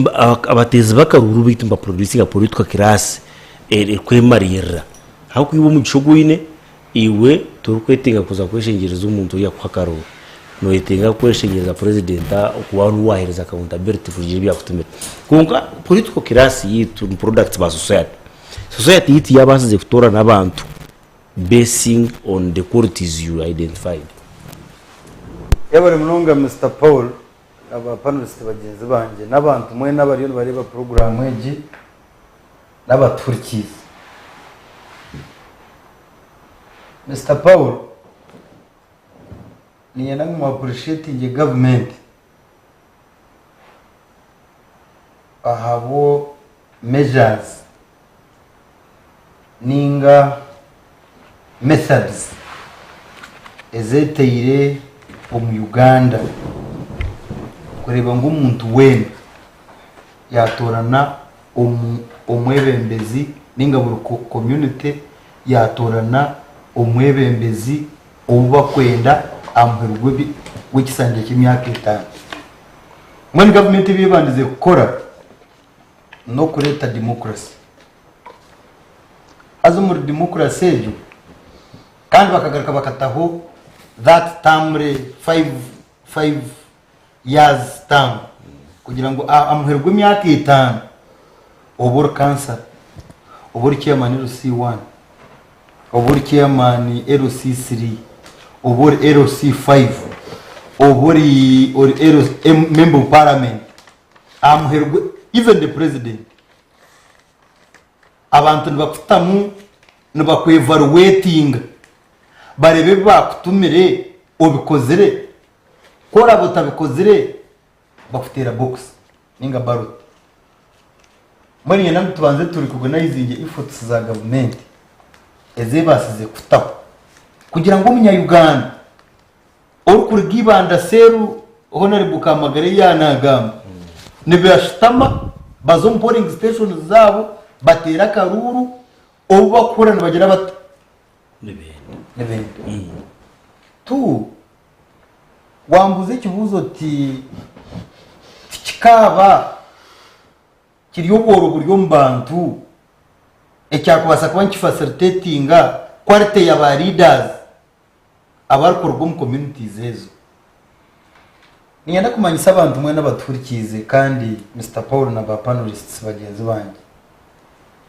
abatezi bakaruru bita mba producing politwa class kwemarira aho kwibo mu gishogoine iwe turukwetinga kuza kweshengereza umuntu yakwakarura no yetinga kweshengereza president okubantu wahereza accountability kugira byakutumira kunga political class yitu products ba society yitu yabazize kutora nabantu basing on the qualities you identified. Yabari munonga Mr. Paul aba panelist bagenzi banje nabantu mwe nabari bareba program eji n'abaturkizi. Mr. Paul niye namwe appreciating government ahabo measures ninga methods ezeteyire mu Uganda kureba ngo umuntu wena yatorana omwebembezi ninga buri community yatorana omwebembezi ubu bakwenda amherwe w'ikisangiye cy'imyaka 5 muri government bibandize gukora no kureta democracy azo muri democracy ejo kandi bakagaruka bakataho that term 5 years term kugira ngo amherwe imyaka 5 obor cancer obor chairman LC1 obor chairman LC3 obor LC5 obor member of parliament amherwe even the president abantu bakutamu nibakwevaluating barebe bakutumire obikozere kora botabikozere bakutera box ninga ballot muri yena tubanze turi kuganizinge efforts za government ezebasize kutaho kugira ngo umunya Uganda orukuri gibanda seru honorable Kamagare yanagamba nibashitama bazom polling stations zabo batera karuru obu bakorana bagira bata nebende tu wambuze kibuzo ati kikaba kiriyo boro buryo mbantu ecyakubasa kuba nkifacilitatinga quality ya ba leaders abarkorwa mu communities ezo niyenda kumanyisa abantu mwe n'abaturikize kandi Mr Paul na ba panelists bagenzi banje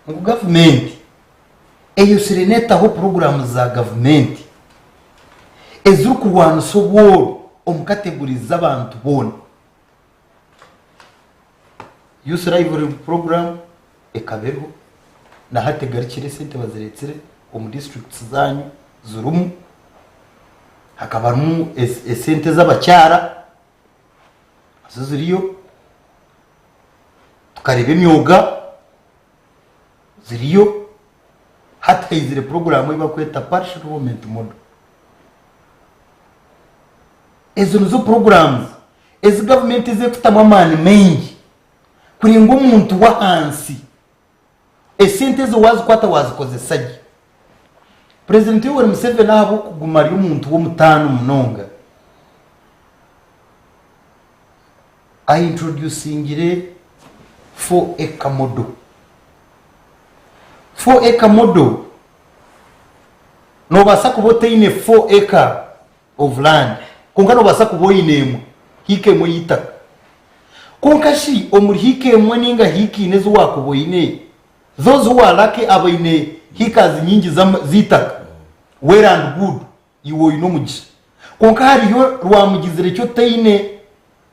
ngo government eyo sireneta ho programs za government ezuru kurwana soboro omukategoriza abantu bona youth rivalry program ekabeho na hategarikire sente baziretsire mu districts zanyu zurumu hakabamu sente z'abacyara ziriyo tukareba imyuga ziriyo hatayizire program ibakweta partial movement model ezo nizo programs ezi government zefutamo amani mengi kuri ngo umuntu wa hansi esente zo wazikwata wazikozesagi President Yoweri Museveni nabo kugumara umuntu wo mutano munonga introducingire 4-acre model 4-acre model no basa kuboteine 4 acre of land konka no basa kuboyinemo hikemo yitaka konka shi omuri hikemo ninga hikine zo wakuboyine zozo walake abaine hikazi nyingi zitaka well and good iwo ino mugisha konka hariyo rwamugizire cyo teine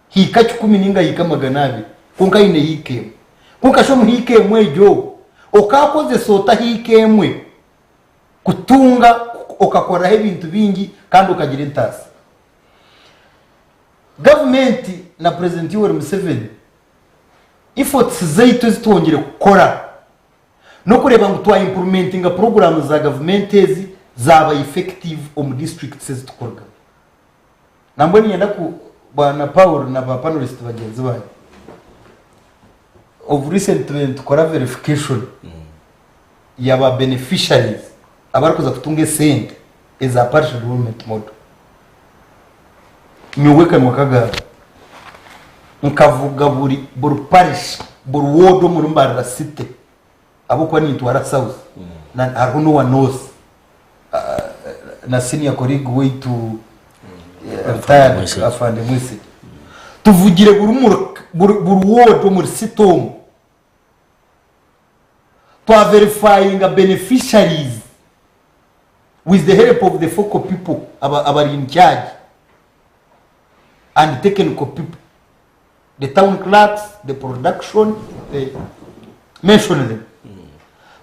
hika 10 ninga hika 200 konka ine hikemo konka sho muhikemo ejo okakoze sota hikemwe kutunga okakora ibintu bingi kandi ukagira intasi government na President Yoweri Museveni efforts zaito zitongere gukora no kureba ngo twa implementing programs za government ezi zaba effective mu districts zitukorwa nambo ni yenda ku bwana Paul na ba panelists bagenzi bayo of recent tukora verification yaba beneficiaries abarikoza kutunga sente eza partial movement model nyuweka mwakaga nkavuga buri parish buri ward mu Mbarara city abo kwa ni Ntwara South na haruno wa north na senior colleague way to retired afande mwisi tuvugire buri ward mu city to verifying beneficiaries with the help of the focal people abari in charge and technical people, the town clerks, the production, the mention them.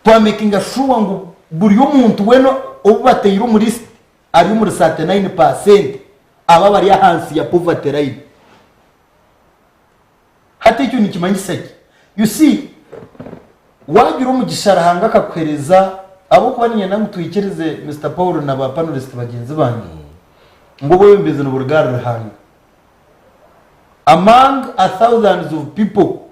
To making a sure ngo buri umuntu weno obateye muri ari muri 39% aba bari hansi ya poverty line. Hata icyo ni kimanyisaki. You see, wagira umugishara hanga kakwereza abo kubaniye nangu tuyikereze Mr Paul na ba panelist bagenzi banyu ngo bo bembeze no burugara hanga among thousands of people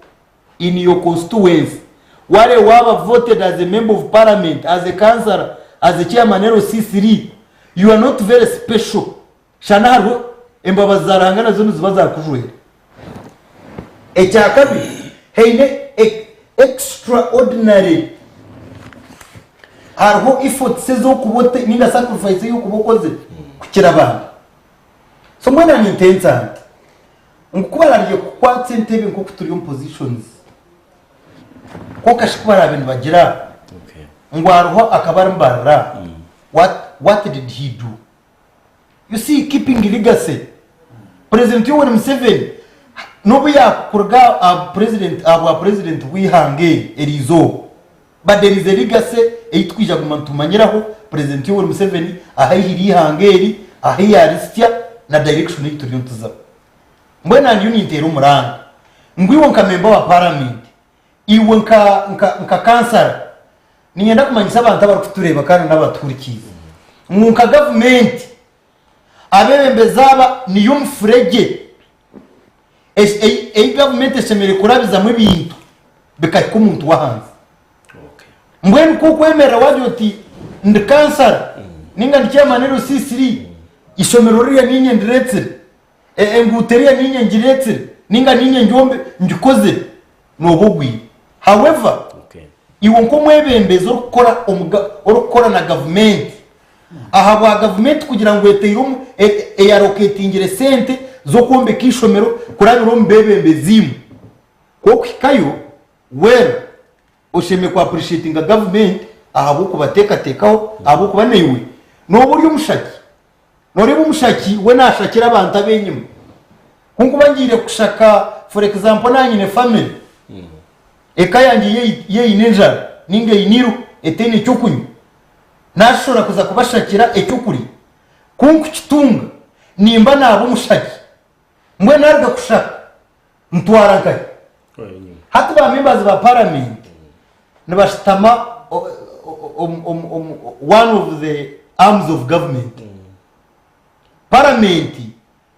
in your constituency wale waba voted as a member of parliament, as a councillor, as a chairman LC3 you are not very special shana hariho embabazi zarangana zo ziba zakujuhera ecyakabiri heine extraordinary hariho efforts zo kubote ninga sacrifice yo kubokoze kukira abantu so mwana ni intensa ngukubaragiye kwatse ntebe nko kuturi positions ko kashikubara abantu bagira ngwariho akabarambara what did he do? You see, keeping legacy. President Yoweri Museveni no ya kurga president wihange erizo, but there is a legacy eitwija gumantumanyiraho President Yoweri Museveni ahayiri hangeri ahiyaristya na direction y'ituriyo tuza mbona ndi unitero muranga ngwiwo nkamemba wa parliament iwe nka kansara niyenda kumanyisa abantu abari kutureba kandi n'abaturikiza nka government Abeebembezi aba niyo mfurege government esemere kurabizamwe ibintu bikatiko umuntu wahanze mbwenu kuko emera waje uti ndi kansara ninga ndicyamanero sisiri isomero riya ninye ndiretse nguteriya ninye ngiretse ninga ninye njombe njikoze nobogwi. However iwo nko mwebembezi orukora na government ahabwa government kugira ngo eteirum eyaroketingire sente zo kombeka ishomero kurabiro mbebembezimu ko kikayo wera osheme ko appreciating government ahabo kubatekatekaho abo kubanewe no buryo mushaki nore bumushaki we nashakira abantu abenyuma kunko bangire kushaka for example nanyine family ekayangiye yeyinenja ninge iniru etene cyokunyu nashobora kuza kubashakira ecyukuri kunko kitunga nimba nabo mushaki mwe narga kushaka ntwara kai hata ba members ba parliament nabashitama one of the arms of government parliament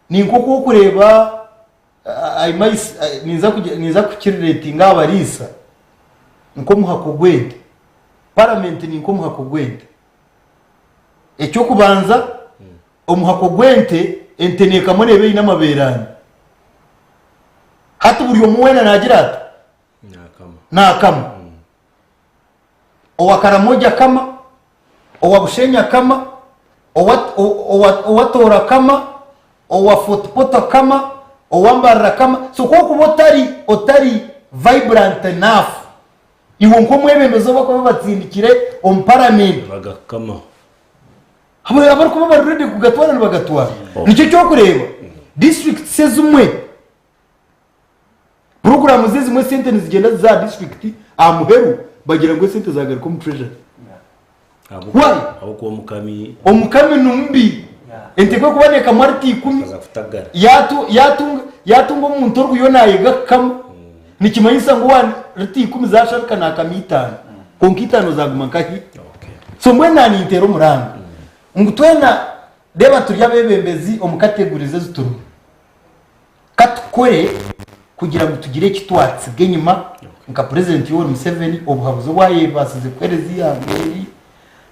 ni nkoko kureba niza kukiriratinga abarisa nko muhakogwende parliament ni nko muhakogwende ecyo kubanza omuhakogwente enteneka murebe inamaberana hata buri omwena nagira ati nakama owakaramoja kama owabushenya kama owatora kama owafotopota kama owambarira kama so ko otari vibrant enough iwo nko mwebembezo bako batsindikire on parliament bagakama abari kuba bari ready kugatwara bagatwara nicyo cyo kureba district sezumwe program zezimwe sentence zigenda za district amuheru bagira ngo sente zagaruka mu treasury abo ko omukami numbi entekwe kuboneka marti 10 yatunga umuntu rwo nayiga kama nikimanyisa ngo wan riti 10 zasharika nakamita konkitano zaguma kahi so mwena ni intero muranga ngutwena deba turya Abeebembezi omukategorize zituru katukore kugira ngo tugire kitwatsige nyuma nka president Yoweri Museveni obuhabuzo bwaye basize kwerezi yangeri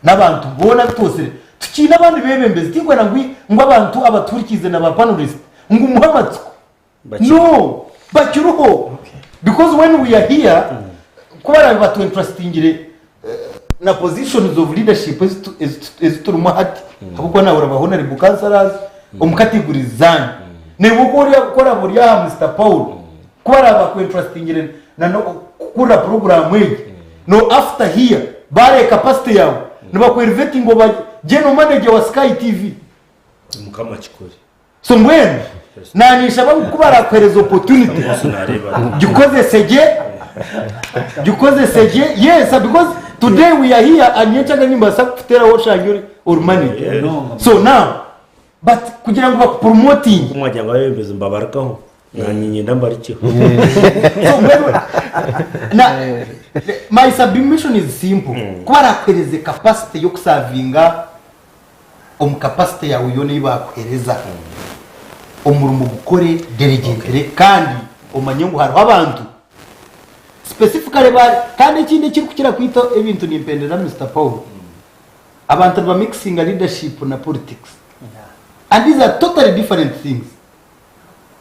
n'abantu bona bitose tukina abandi Abeebembezi tingwe nangwi ngo abantu abaturikize na panelist ngo muhamatsiko no bakiruho because when we are here kubara batu interestingire na positions of leadership is turuma hati ahubwo nawe urabahona ari bukansarazi omukategorizanye nebo kora buriya Mr Paul kubara ba interestingire na no kura program we no after here bare capacity yawe niba ko elevating ngo ba general manager wa Sky TV mukama chikori so mwene nanisha bakubara kwereza opportunity jukoze seje yes because today we are here and yechaga nyimba sakutera woshanyuri or money so now but kugira ngo promoting umwajya Abeebembezi mbabarakaho nanyinye ndambarikiho so na my submission is simple kubara kwereza capacity yo kusavinga capacity yawe yone bakwereza umurumu gukore delegatere kandi umanye ngo haro abantu specifically bari kandi ikindi kiri kukira kwita ibintu ni impendera Mr Paul abantu ba mixing leadership na politics and these are totally different things.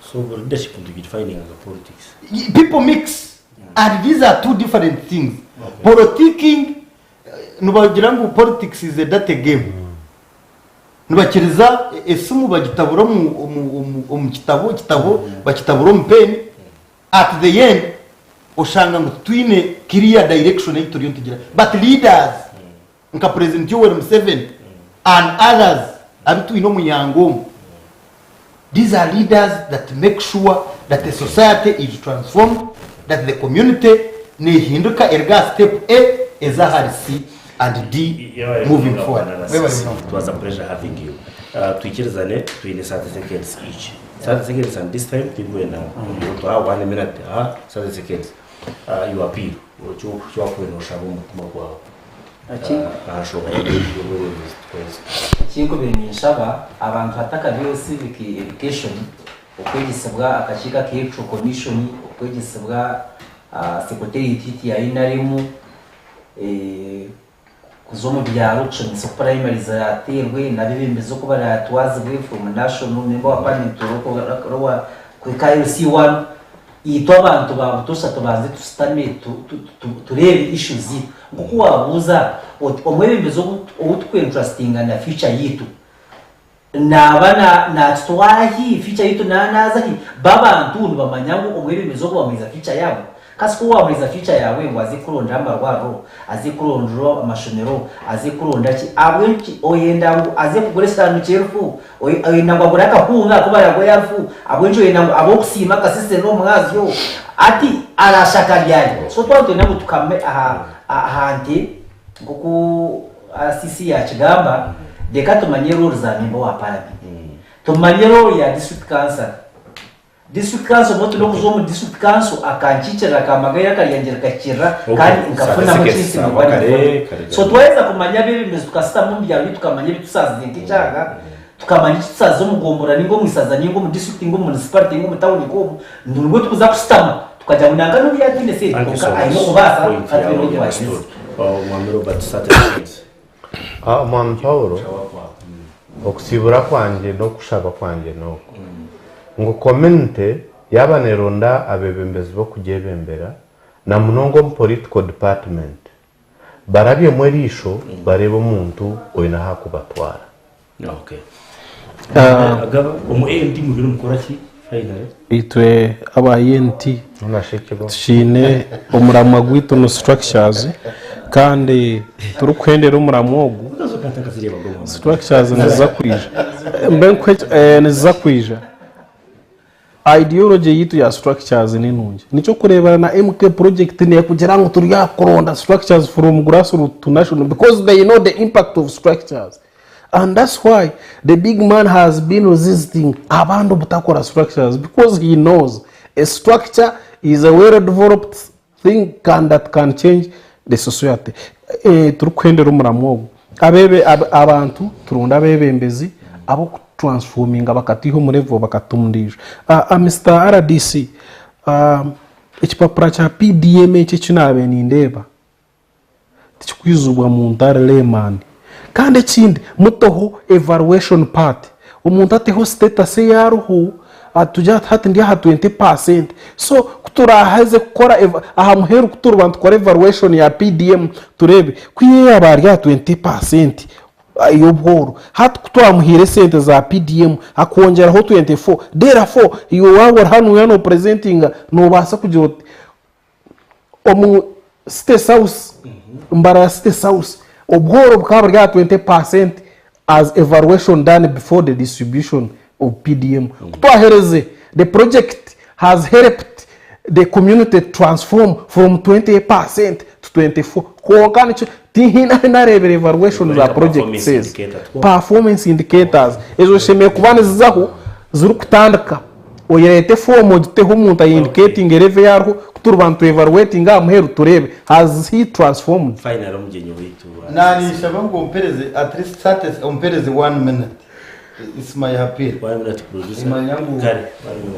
So leadership to defining as politics. People mix and these are two different things. Politicking nubagira ngo politics is a data game. Nubakiriza esumu bagitabura mu kitabo bakitabura mu pen at the end ushanga ngo twine clear direction y'ito ryo tugira, but leaders nka president Yoweri Museveni and others abitu ino muyango, these are leaders that make sure that the society is transformed, that the community ne hinduka erga step A ezahari C and D moving forward. It was a pleasure having you. Tuikirizane twine 30 seconds each. 30 seconds, and this time people now you to have 1 minute 30 seconds. You appeal cyo kweno shabo mutima kwawe. Kingo bimenyeshaba abantu hataka bio civic education okwegisabwa akashika k'electoral commission okwegisabwa secretariat ya inarimu kuzomu byaro cyo primary zaterwe na bibembezo ko baratwazwe from national member wa parliament rowa ku KLC1 ito abantu babutusa tubanze tusitame turebe issues nguko wabuza omwebembezo utwe interesting na future yitu nabana na twahi future yitu nazahi baba ntuntu bamanyango omwebembezo ko bamwiza future yabo kasiko wamwiza future yawe ngo azikurondra ambarwaro azikurondro amashonero azikuronda ki abwenki oyenda ngo azikuguresa nucherufu oyenda ngo aguraka kunga kuba yago yafu abwenki oyenda ngo abokusima kasise no mwazyo ati arashaka lyali so twato nabo tukame ahandi nguku asisi ya kigamba deka tumanye rules za member wa parliament tumanye role ya district council moto no zo mu district council akanchicira kamagaya kalyangira kachira kandi nkafuna mu kinsi mubari so tweza kumanya bibimeze tukasita mu byaro tukamanya bitusazi nkicaga tukamanya tusazo mugombora ningo mwisaza ningo mu district ningo municipality ningo mu town ko ndurwo tukuza kusitama tukajya munanga no byatinde se tuka ayino kubasa atwe no byase mwamiro but certificates mwan Paulo okusibura kwanje no kushaka kwanje no ngo community yabaneronda abebembezi bo kujebembera na munongo political department barabye mwerisho bareba umuntu oyina hakubatwara. Okay. Agaba umu ANT mu biro mukora ki finally itwe aba ANT shine umurama gwitu no structures kandi turukwendera umuramwogu structures nizakwija mbenkwe nizakwija ideology yitu ya structures ninunje nico kurebana na MK project ne kugira ngo turi yakoronda structures from grassroots to national because they know the impact of structures, and that's why the big man has been resisting abantu butakora structures because he knows a structure is a well developed thing that can change the society. Turukwendera umuramwogo abebe abantu turunda abebembezi abo transforming abakatiho murevo bakatumndije Mr. RDC ikipapura cha PDM iki kinabe nindeba tikwizubwa mu ntare lemani kandi ikindi mutoho evaluation part umuntu ateho status yaruhu atujya hati ndi ha 20%, so kuturahaze gukora aha muheru kuturbantu kora evaluation ya PDM turebe kwiye abari ya 20% iyo bworo hati kutwamuhire sente za PDM akongeraho 24, therefore iyo wawe hano yano presenting no basa kugira omu state house mbara state house obworo bukaba ya 20% as evaluation done before the distribution of PDM. Kutwahereze the project has helped the community transform from 20% to 24. Kuokana tihina revenue evaluation za project says performance indicators ezo sheme kubane zizaho zuru kutandika oyerete form odite humuntu indicating revenue yarho kuturbantu evaluating amheru turebe has he transformed final umugenyo witu nani shabango umpereze at least status umpereze 1 minute. It's my appeal. 1 minute producer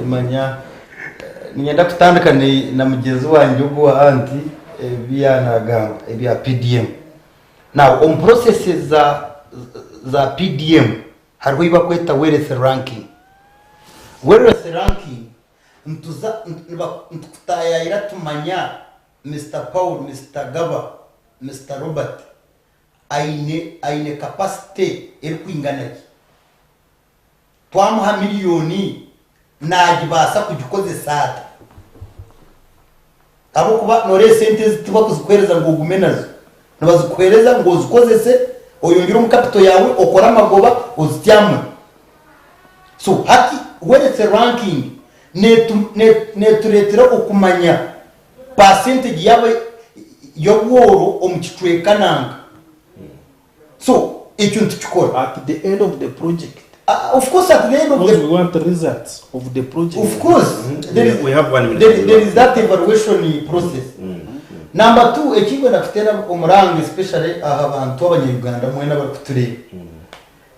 imanya ninyenda kutandika ni na mugezi wanjye ubwo anti bya nagamba bya PDM now on processes za PDM hariho iba kweta wealth ranking ntutayayira tumanya Mr. Paul, Mr. Gaba, Mr. Robert aine capacity eri kwingana ki twamuha miliyoni nagibasa kugikozesa abo kuba nore sente tuba kuzikwereza ngo ugumenazo nabazikwereza ngo uzikozese oyongera mu capital yawe okora amagoba uzityamwe so hati wealth ranking neturetera okumanya percentage yawe yobworo omukitwekananga so ekyo ntukikora at the end of the project. Of course, at the end of we want the results of the project. Of course, we have 1 minute. There is that evaluation process. Number 2, ekigo nakutera omuranga especially abantu abanyarwanda mwena bakutureba.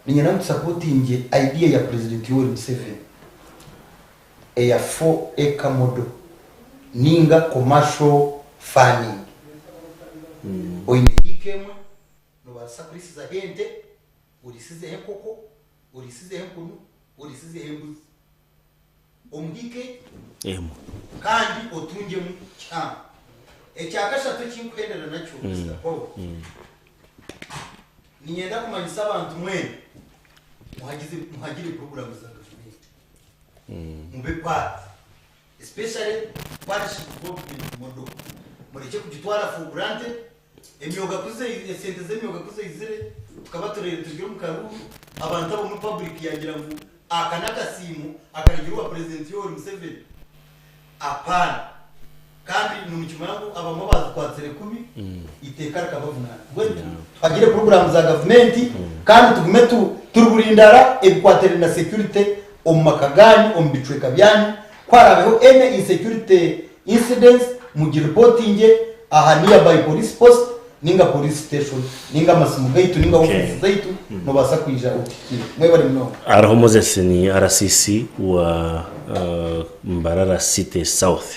Ninyana mtusupporting idea ya President Yoweri Museveni. Ya 4-acre model. Ninga commercial farming. Oinekemwe no basakrisiza hente, urisize henkoko, urisize henkunu, urisize hembuzi. Omuhike kandi otunge mu cyama. Ekyakashatu kinkwendera nacho Mr. Paul. Ninyenda kumanyisa abantu mwene muhagire program za government. Mube part especially partnership government model. Mureke kugitwara for granted emyoga kuze sente zemyoga kuze izire tukabatorera tugire mu karuhu abantu abo mu public yagira ngo akanaka simu akarigira wa President Yoweri Museveni apana kandi numukima yangu abamo baza kwatsere kubi itekara kabavuna gwetu agire program za government kandi tugume turuburindara ebikwatere na security omumakagani ombitweka byani kwarabeho any insecurity incidents mu reporting aha nearby police post ninga police station ninga masimu gaitu ninga office zaitu no basa kuija utikire mwe bari mno araho Moses ni RCC wa Mbarara City South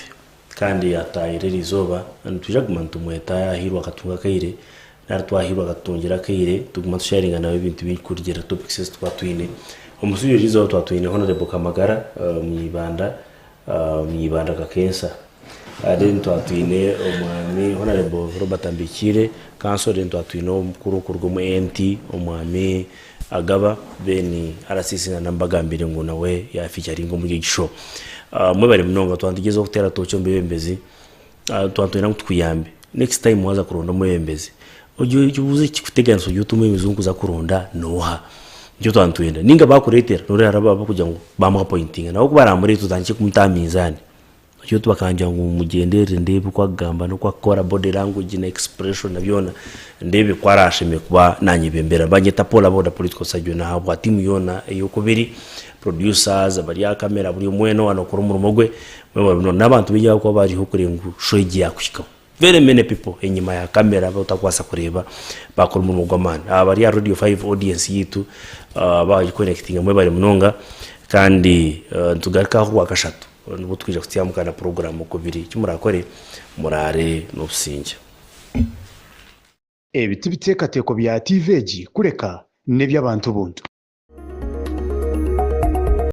kandi atayire rizoba ntuje gumantu mweta yahirwa katunga kaire naratwahirwa katungira kaire tuguma sharinga nawe ibintu bikurigera topics twatwine umusuyo rizo twatwine honorable Kamagara mwibanda kakensa adento atwine omwami honorable Robert Ambikire council dento atwine omukuru kurgo mu NT omwami Agaba beni RCC na nambagambire ngo nawe ya featuring mu gisho mwe bari mnonga twandigeze okutera tocho Abeebembezi twatwina mutuyambe next time waza kuronda mu Abeebembezi ojo kibuze kikuteganso yutume imizungu za kuronda noha njo twantwenda ninga bakuretera nore araba bakujya ngo bamwa pointing nawo kubaramure tutanche kumtamizani cyo tubakanja ngo mugendere ndebe kwa gamba no kwa kora body language na expression nabyona ndebe kwarashime kuba nanyibembera banyeta pola boda political sajyo na habwa timu yona Okubiri producers abari ya kamera buri mweno wanokora umurumo gwe mwe n'abantu bijya ko bari hukurengu shoyigi yakushika very many people enyima ya kamera batakwasa kureba bakora umurumo gw'amana abari ya radio 5 audience yitu baje connecting mwe bari mnonga kandi tugarika ho wakashatu nubu twije kutiyamukana program Okubiri kimurakore murare n'obusinge ebiti biteekateko bya TVG kureka ne by'abantu buntu